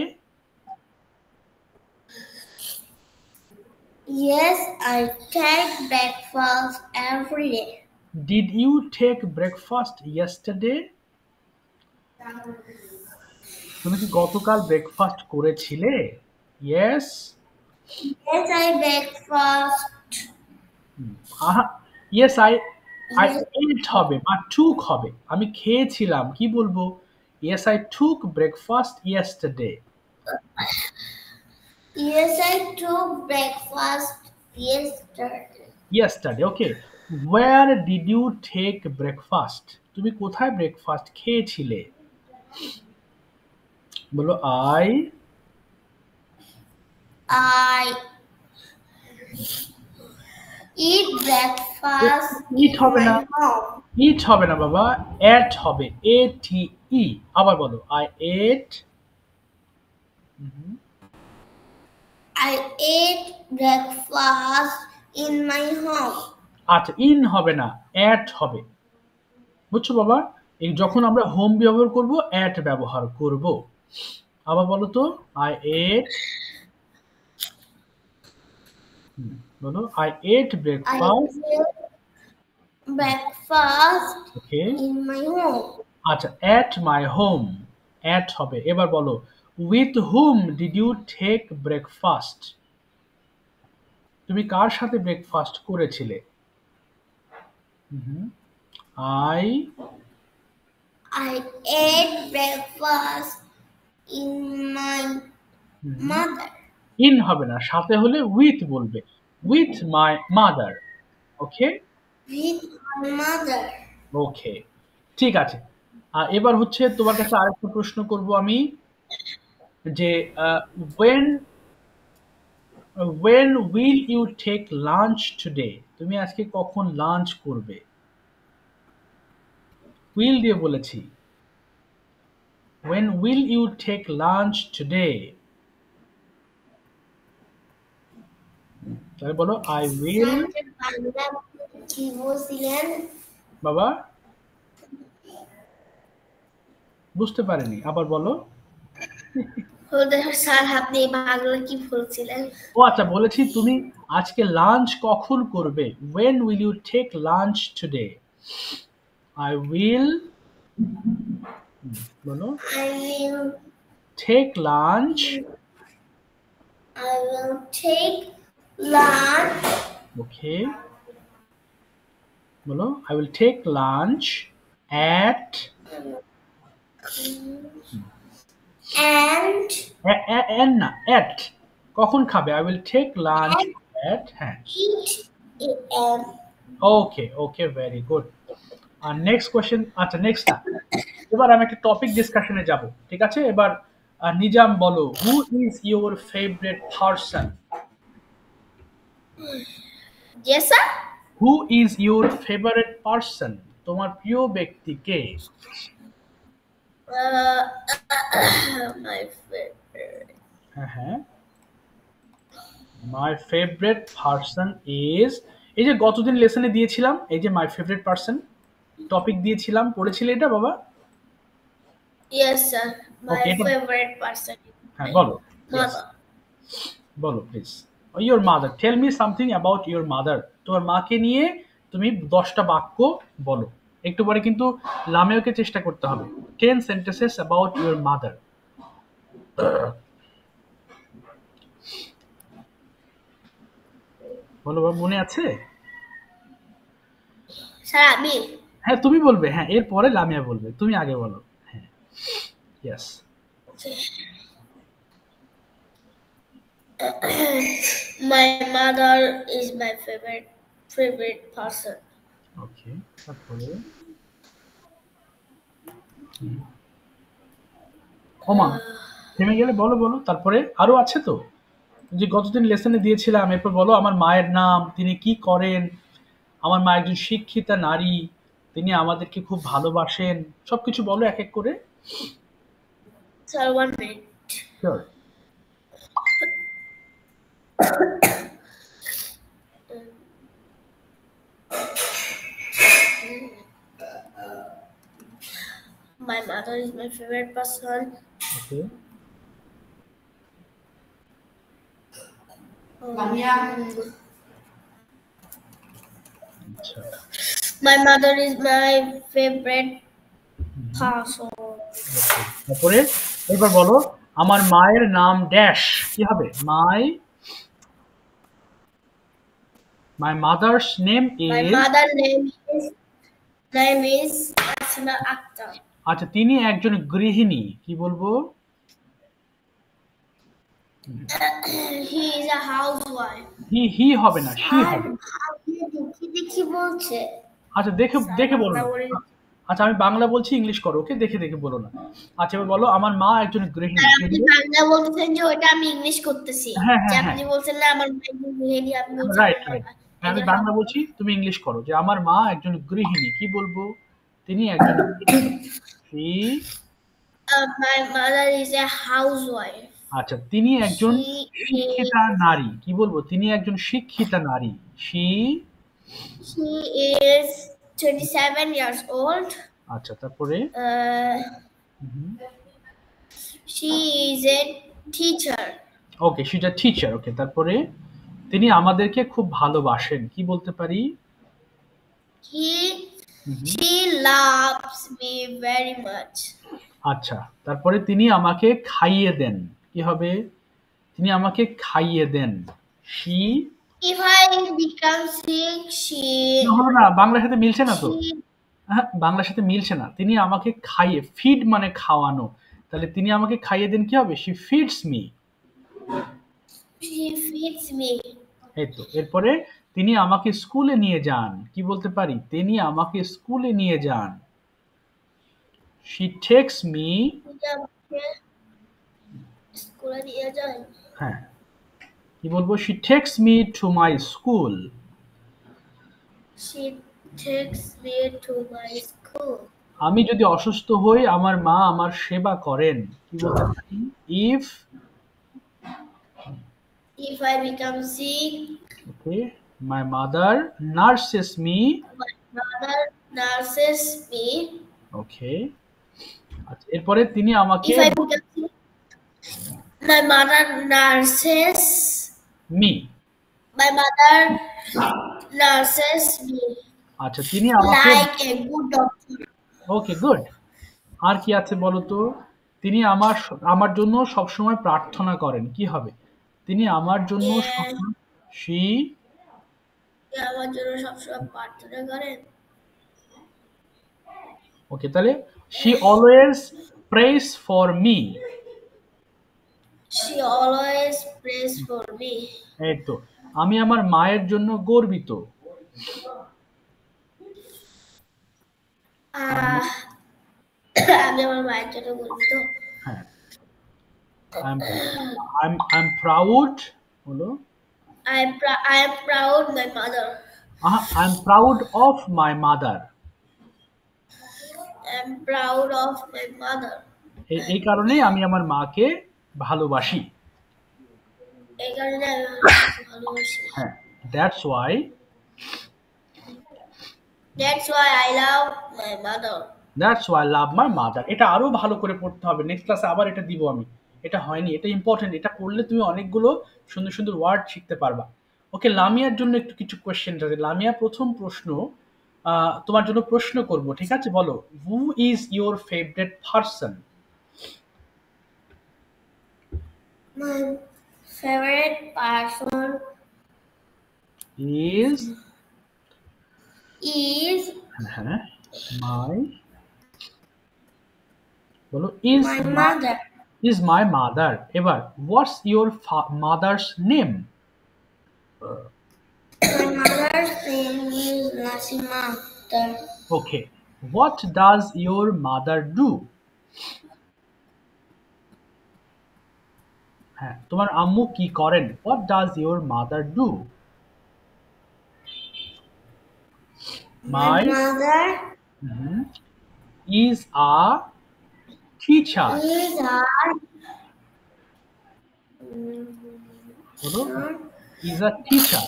Yes, I take breakfast every day. Did you take breakfast yesterday? তুমি কি গতকাল breakfast করেছিলে? Yes. Yes, I breakfast. আহা, yes I, I Yes, ate হবে, বা took হবে। আমি খেয়েছিলাম, কি বলবো? Yes I took breakfast yesterday. yes, I took breakfast yesterday. Yesterday, okay. Where did you take breakfast? তুমি কোথায় ব্রেকফাস্ট খেয়েছিলে? বলো I eat breakfast eat in হবে my না, home. ইট হবে না বাবা, এট হবে, এ টি ই। আবার বলো I ate. I ate breakfast in my home. আচ্ছা, ইন হবে না, এট হবে। বুঝছো বাবা? এই যখন আমরা হোম ব্যবহার করব, এট ব্যবহার করব। আবার বলো তো, আই এট, বলো I ate I breakfast. ate breakfast okay, in my home. আচ্ছা, এট মাই হোম, এট হবে। এবার বলো, with whom did you take breakfast? তুমি কার সাথে ব্রেকফাস্ট করেছিলে? I I ate breakfast in my mother. In হবে না, সাথে হলে উইথ বলবে, with my mother. Okay, With my mother. Okay, ঠিক আছে। এবার হচ্ছে তোমার কাছে আরেকটা প্রশ্ন করব আমি, যে when when will you take lunch today? তুমি আজকে কখন লাঞ্চ করবে? উইল দিয়ে বলেছি। when will you take lunch today? তাহলে বলো আই উইল। বাংলা কি বলছিলেন? বাবা বুঝতে পারিনি, আবার বলো। স্যার আপনি বাংলা কি বলছিলেন? ও আচ্ছা, বলেছি তুমি আজকে লাঞ্চ কখন করবে, when will you take lunch today? I will, বলো, I will take lunch, take lunch okay, বলো I will take lunch at, and and না, at, কখন খাবে? I will take lunch at, হ্যাঁ, eat am okay okay, very good. আর next question, আচ্ছা next না, এবার আমি একটা টপিক ডিসকাশনে যাব, ঠিক আছে? এবার নিজাম বলো, who is your favourite person? yes sir. Who is your favourite person? তোমার প্রিয় ব্যক্তি কে? My favorite. হ্যাঁ হ্যাঁ, মাই ফেভারিট পারসন ইজ, এই যে গতদিন লেসনে দিয়েছিলাম, এই যে মাই ফেভারিট পারসন টপিক দিয়েছিলাম, পড়েছিলে এটা বাবা? Yes sir. My Okay, favorite person is হ্যাঁ my বলো, mother. বলো please. Your mother, tell me something about your mother. তোমার মাকে নিয়ে তুমি 10টা বাক্য বলো। একটু পরে কিন্তু লামেওকে চেষ্টা করতে হবে। 10 সেন্টেন্সেস অ্যাবাউট ইয়োর মাদার। বলো বাবা, মনে আছে? স্যার আমি হ্যাঁ তুমি বলবে, হ্যাঁ এরপরে লামিয়া বলবে, তুমি আগে বলো। হ্যাঁ, yes. my mother is my favorite person. ওকে, তারপরে ওমা থেমে গেলে বলো বলো, তারপরে আরো আছে তো, যে গতদিন লেসনে দিয়েছিলাম। এরপর বলো আমার মায়ের নাম, তিনি কি করেন, আমার মা একজন শিক্ষিতা নারী, তিনি আমাদেরকে খুব ভালোবাসেন, সবকিছু বলো এক এক করে। Sir, 1 minute. Sure. My mother is my favorite person. ওকে, আচ্ছা, My mother is my favorite person. তারপরে এবার বলো আমার মায়ের নাম ড্যাশ, কি হবে? My mother's name My is, mother's name is Asma Akhtar. আচ্ছা তিনি একজন গৃহিণী, কি বলবো? He is a housewife. হি হবে না, শি হবে। আপনি দেখি বলছে। আচ্ছা দেখে দেখে বলো, আচ্ছা আমি বাংলা বলছি, ইংলিশ করো, ওকে? দেখে দেখে বলো না। আচ্ছা এবার বলো, আমার মা একজন গৃহিণী। আর কি আপনি বলবো? বাংলা বলতেছেন যে ওটা আমি ইংলিশ করতেছি। হ্যাঁ যে হ্যাঁ হ্যাঁ, আপনি বলছেন না আমার মা একজন গৃহিণী, আমি বলছি রাইট আমার মা রাইট। হ্যাঁ, আমি একজন বাংলা হাউসওয়াইফ। বলছি, তুমি ইংলিশ করো। যে আমার মা একজন গৃহিণী, কি বলবো? তিনি একজন গৃহিণী। She, My mother is a housewife. আচ্ছা তিনি একজন She is শিক্ষিতা নারী, কি বলবো? তিনি একজন শিক্ষিতা নারী। She, she is 27 years old. আচ্ছা তারপরে Uh, she is a teacher. Okay, she's a teacher। ওকে, তারপরে তিনি আমাদেরকে খুব ভালোবাসেন, কি বলতে পারি? He She loves me very much. আচ্ছা, তারপরে তিনি আমাকে খাইয়ে দেন, কি হবে? তিনি আমাকে খাইয়ে দেন। She, If I become sick, না, হলো না, বাংলার সাথে মিলছে না তো। she হ্যাঁ, বাংলার সাথে মিলছে না। তিনি আমাকে খাইয়ে, ফিড মানে খাওয়ানো, তাহলে তিনি আমাকে খাইয়ে দেন, কি হবে? She feeds me। feeds me. এই তো। এরপরে তিনি আমাকে স্কুলে নিয়ে যান, কি বলতে পারি? তিনি আমাকে স্কুলে নিয়ে যান। She takes me, তিনি আমাকে স্কুলে নিয়ে যায়। হ্যাঁ, কি বলবো? She takes me to my school। She takes me to my school. আমি যদি অসুস্থ হই, আমার মা আমার সেবা করেন, কি বলতে পারি? If, If I become sick, okay, my mother nurses me। my mother nurses me. ওকে, আচ্ছা এরপরে তিনি আমাকে If I become sick, my mother nurses. Me, My mother nurses me আচ্ছা তিনি আমাকে, like a good doctor. Okay good. আর কি আছে বলো তো? তিনি আমার জন্য সবসময় প্রার্থনা করেন, কি হবে? তিনি আমার জন্য Yeah, সবসময়, she, আমার জন্য সবসময় প্রার্থনা করেন। ওকে তাহলে she always prays for me। She always prays for me. এই তো। আমি আমার মায়ের জন্য গর্বিত। আহ, আমি আমার মায়ের জন্য গর্বিত। হ্যাঁ, I'm I'm proud, বলো। I am proud my mother. I'm proud of my mother। I am proud of my mother. এই কারণেই আমি আমার মাকে ভালোবাসি। এই কারণে আমি আমার মাকে ভালোবাসি। হ্যাঁ, that's why, That's why I love my mother. that's why I love my mother। এটা আরো ভালো করে পড়তে হবে, নেক্সট ক্লাসে আবার এটা দিব আমি। এটা হয়নি, এটা ইম্পর্টেন্ট, এটা করলে তুমি অনেকগুলো সুন্দর সুন্দর ওয়ার্ড শিখতে পারবা। ওকে, লামিয়ার জন্য একটু কিছু কোয়েশ্চেন আছে। লামিয়া, প্রথম প্রশ্ন তোমার জন্য প্রশ্ন করব, ঠিক আছে? বলো, who is your favourite person? My favorite person is, is হ্যাঁ, মাই, বলো is my mother. is my mother। এবার what's your mother's name? My mother's name is Nasima Akhtar. Okay, what does your mother do? হ্যাঁ, তোমার আম্মু কি করেন? What does your mother do? My My mother is a teacher। is a বলো, is a teacher।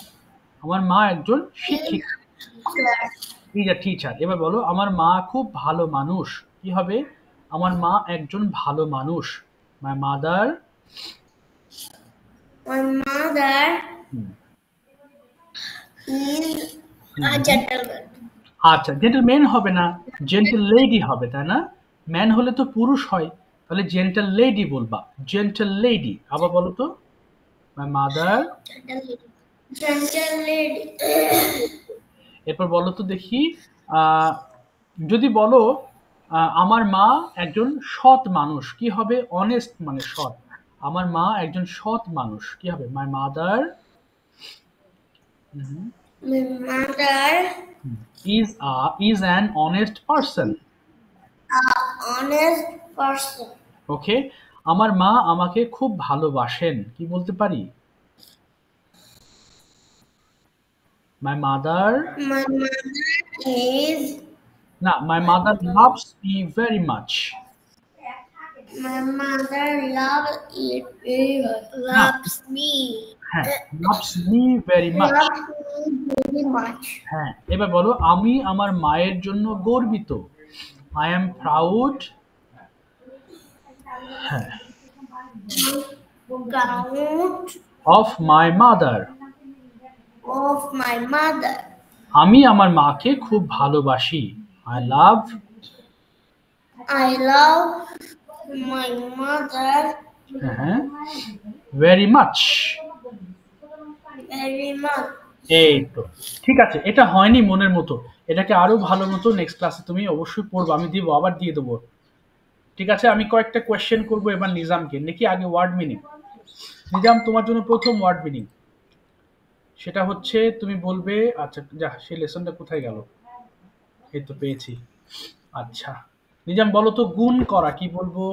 আমার মা একজন শিক্ষিকা। is a teacher। এবার বলো, আমার মা খুব ভালো মানুষ, কি হবে? আমার মা একজন ভালো মানুষ। My mother, My mother is a gentleman. আচ্ছা জেন্টলম্যান হবে না, জেন্টল লেডি হবে, তাই না? ম্যান হলে তো পুরুষ হয়, তাহলে জেন্টল লেডি বলবা, জেন্টল লেডি। আবার বলো তো, মাই মাদার, Gentle lady. এরপর বলো তো দেখি, যদি বলো আমার মা একজন সৎ মানুষ, কি হবে? অনেস্ট মানে সৎ। আমার মা একজন সৎ মানুষ, কি হবে? My mother My mother is an honest person। honest person. ওকে, আমার মা আমাকে খুব ভালোবাসেন, কি বলতে পারি? My mother, My mother is. না, my mother loves me very much. My mother loves it very much. না, Loves me. হ্যাঁ, loves me very much. Loves me very much. হ্যাঁ, এবার বলো, আমি আমার মায়ের জন্য গর্বিত। আই এম প্রাউড, হ্যাঁ, Proud of my mother. of my mother. আমি আমার মাকে খুব ভালোবাসি। I love, I love my mother হ্যাঁ, ভেরি মাচ। very much. এই তো, ঠিক আছে, এটা হয়নি মনের মতো, এটাকে আরো ভালো মতো নেক্সট ক্লাসে তুমি অবশ্যই পড়বো, আমি দিব, আবার দিয়ে দেবো। ঠিক আছে, আমি কয়েকটা কোয়েশ্চেন করবো এবার নিজামকে, নাকি আগে ওয়ার্ড মিনিং? নিজাম, তোমার জন্য প্রথম ওয়ার্ড মিনিং সেটা হচ্ছে, তুমি বলবে, আচ্ছা যা, সেই লেসনটা কোথায় গেল, এই তো পেয়েছি। আচ্ছা নিজাম, বলো তো গুণ করা কি বলবো?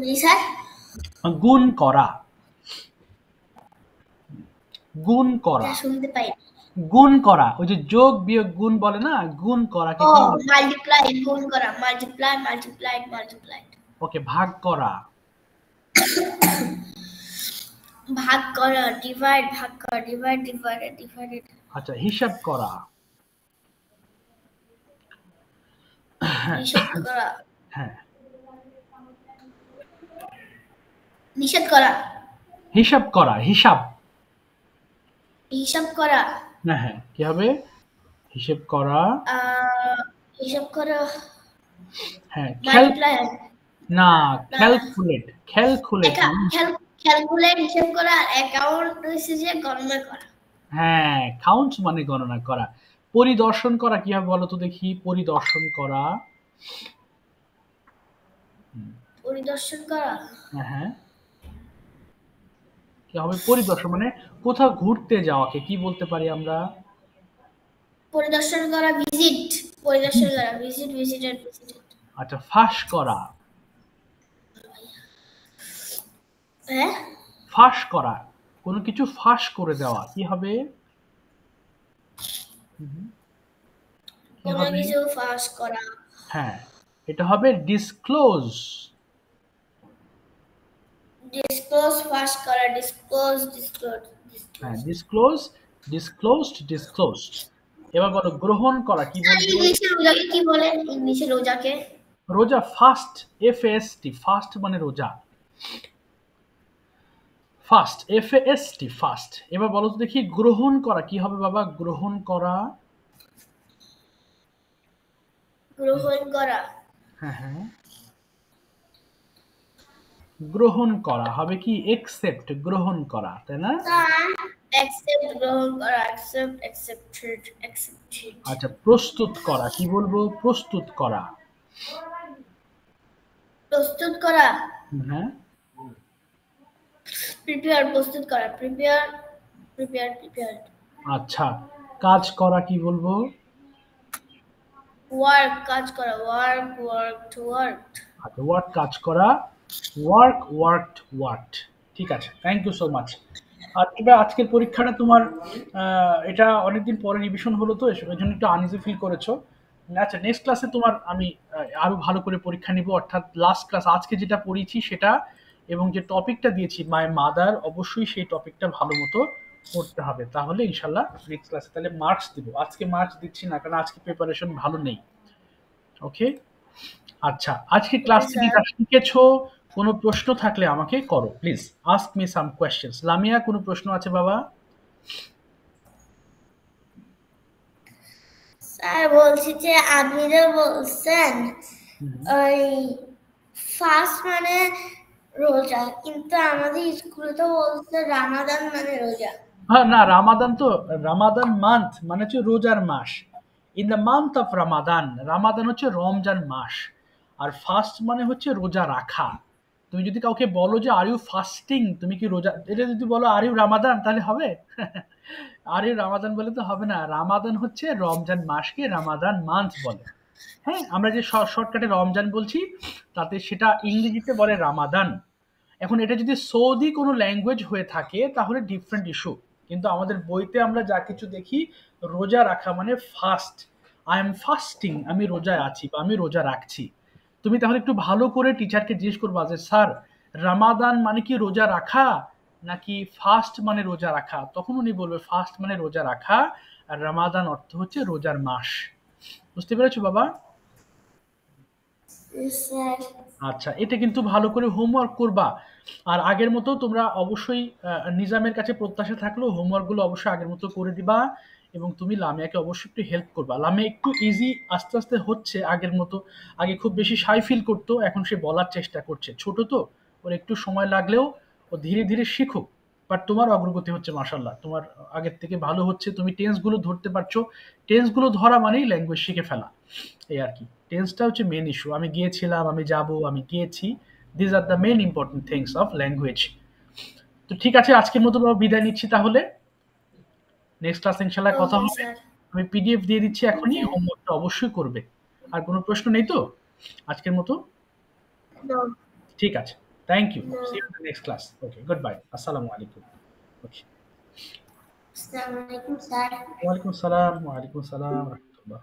Lisa, গুণ করা, গুণ করা, শুনতে পাই। গুণ করা, ওই যে যোগ বিয়োগ গুণ বলে না, গুণ করা কি? মাল্টিপ্লাই, গুণ করা, মাল্টিপ্লাই, মাল্টিপ্লাইড, মাল্টিপ্লাইড। ওকে, ভাগ করা, ভাগ করা, ডিভাইড, ভাগ করা, ডিভাইড, ডিভাইডেড, ডিভাইডেড। আচ্ছা, হিসাব করা, নিষেধ করা, হ্যাঁ, নিষেধ করা, হিসাব করা, হিসাব, হিসাব করা, হ্যাঁ হ্যাঁ, কি হবে? হিসাব করা, হিসাব করা, হ্যাঁ, মাল্টিপ্লাই, না, ক্যালকুলেট, ক্যালকুলেট, ক্যালকুলেট, হিসাব করা, আর অ্যাকাউন্ট হচ্ছে যে গণনা করা। হ্যাঁ, কাউন্ট মানে গণনা করা। পরিদর্শন করা কি হবে বলো তো দেখি? পরিদর্শন করা, পরিদর্শন করা, হ্যাঁ, কি হবে? পরিদর্শন মানে কোথাও ঘুরতে যাওয়াকে কি বলতে পারি আমরা? পরিদর্শন করা, ভিজিট, পরিদর্শন করা, ভিজিট, ভিজিটেড, ভিজিটেড। আচ্ছা, ফাঁস করা, হ্যাঁ, ফাঁস করা, কোনো কিছু ফাঁস করে দেওয়া কি হবে? কোনো কিছু ফাঁস করা, হ্যাঁ, এটা হবে ডিসক্লোজ। ডিসক্লোজ, ফাঁস করা, ডিসক্লোজ, ডিসক্লোজ, হ্যাঁ, ডিসক্লোজ, ডিসক্লোজড, ডিসক্লোজড। এবার বলো গ্রহণ করা কি বলবো? ইংলিশে রোজাকে কি বলে? ইংলিশে রোজাকে রোজা, ফাস্ট, FAST, ফাস্ট মানে রোজা, ফাস্ট, FAST, ফাস্ট। এবার বলো তো দেখি গ্রহণ করা কি হবে বাবা? গ্রহণ করা, গ্রহণ করা, হ্যাঁ হ্যাঁ, গ্রহণ করা হবে কি? একসেপ্ট, গ্রহণ করা, তাই না? অ্যাকসেপ্ট, গ্রহণ করা, অ্যাকসেপ্ট, অ্যাকসেপ্টেড, অ্যাকসেপ্টেড। আচ্ছা, প্রস্তুত করা কি বলবো? প্রস্তুত করা, প্রস্তুত করা, হ্যাঁ, প্রিপেয়ার, প্রস্তুত করা, প্রিপেয়ার, প্রিপেয়ার, প্রিপেয়ার। আচ্ছা, কাজ করা কি বলবো? ওয়ার্ক, কাজ করা, ওয়ার্ক, ওয়ার্কড, ওয়ার্কড। আচ্ছা, ওয়ার্ক, কাজ করা, ওয়ার্ক, ওয়ার্কড, ওয়ার্কড। ঠিক আছে, থ্যাংক ইউ সো মাচ। আর এবার আজকের পরীক্ষাটা তোমার, এটা অনেকদিন পরে রিভিশন হলো তো, এই জন্য একটু আনইজি ফিল করেছো। আচ্ছা, নেক্সট ক্লাসে তোমার আমি আরো ভালো করে পরীক্ষা নিব, অর্থাৎ লাস্ট ক্লাস আজকে যেটা পড়িয়েছি সেটা, এবং যে টপিকটা দিয়েছি মাই মাদার, অবশ্যই সেই টপিকটা ভালো মতো পড়তে হবে, তাহলে ইনশাল্লাহ নেক্সট ক্লাসে তাহলে মার্কস দিব। আজকে মার্কস দিচ্ছি না, কারণ আজকে প্রিপারেশন ভালো নেই। ওকে, আচ্ছা, আজকে ক্লাস থেকে যা শিখেছো, কোনো প্রশ্ন থাকলে আমাকে করো please, ask me some questions. Lamia, কোনো প্রশ্ন আছে বাবা? স্যার বলছি যে আপনি যে বলছেন ওই ফাস্ট মানে রোজা, কিন্তু আমাদের স্কুলে তো বলছে রামাদান মানে রোজা। হ্যাঁ, না, রামাদান তো, রামাদান মান্থ মানে হচ্ছে রোজার মাস। In the month of Ramadan, Ramadan হচ্ছে রমজান মাস, আর ফাস্ট মানে হচ্ছে রোজা রাখা। তুমি যদি কাউকে বলো যে আর ইউ ফাস্টিং, তুমি কি রোজা, এটা যদি বলো আর ইউ রামাদান, তাহলে হবে? আর ইউ রামাদান বলে তো হবে না, রামাদান হচ্ছে রমজান মাসকে রামাদান মান্থ বলে। হ্যাঁ, আমরা যে শর্টকাটে রমজান বলছি, তাতে সেটা ইংরেজিতে বলে রামাদান। এখন এটা যদি সৌদি কোনো ল্যাঙ্গুয়েজ হয়ে থাকে তাহলে ডিফারেন্ট ইস্যু, কিন্তু আমাদের বইতে আমরা যা কিছু দেখি, রোজা রাখা মানে ফাস্ট। আই এম ফাস্টিং, আমি রোজায় আছি বা আমি রোজা রাখছি। তুমি তাহলে একটু ভালো করে টিচারকে জিজ্ঞেস করবা যে স্যার, রামাদান মানে কি রোজা রাখা, নাকি ফাস্ট মানে রোজা রাখা? তখন উনি বলবে ফাস্ট মানে রোজা রাখা, আর রামাদান অর্থ হচ্ছে রোজার মাস। বুঝতে পেরেছো বাবা? স্যার। আচ্ছা, এটা কিন্তু ভালো করে হোমওয়ার্ক করবা। আর আগের মতো তোমরা অবশ্যই নিজামের কাছে প্রত্যাশা থাকলো, হোমওয়ার্কগুলো অবশ্যই আগের মতো করে দিবা। এবং তুমি লামিয়াকে অবশ্যই একটু হেল্প করবা। লামিয়া একটু ইজি আস্তে আস্তে হচ্ছে আগের মতো। আগে খুব বেশি শাই ফিল করতো, এখন সে বলার চেষ্টা করছে। ছোট তো, ওর একটু সময় লাগলেও ও ধীরে ধীরে শিখুক। বাট তোমার অগ্রগতি হচ্ছে মাশাল্লাহ, তোমার আগের থেকে ভালো হচ্ছে। তুমি টেন্সগুলো ধরতে পারছো। টেন্সগুলো ধরা মানেই ল্যাঙ্গুয়েজ শিখে ফেলা, এই আর কি। টেন্সটা হচ্ছে মেন ইস্যু। আমি গিয়েছিলাম, আমি যাব, আমি গিয়েছি, this are the main important things of language. তো ঠিক আছে, আজকের মতো বাবা বিদায় নিচ্ছি তাহলে। নেক্সট ক্লাস ইনশাল্লাহ কথা ওকে হবে। স্যার। আমি পিডিএফ দিয়ে দিচ্ছি এখনই, ওকে। হোমওয়ার্কটা অবশ্যই করবে। আর কোনো প্রশ্ন নেই তো আজকের মতো? নো। ঠিক আছে, thank you, no. See you in the next class. Okay, good bye, আসসালামু আলাইকুম। ওকে, আসসালামু আলাইকুম স্যার। ওয়ালাইকুম আসসালাম, ওয়ালাইকুম আসসালাম রহমতুল্লাহ।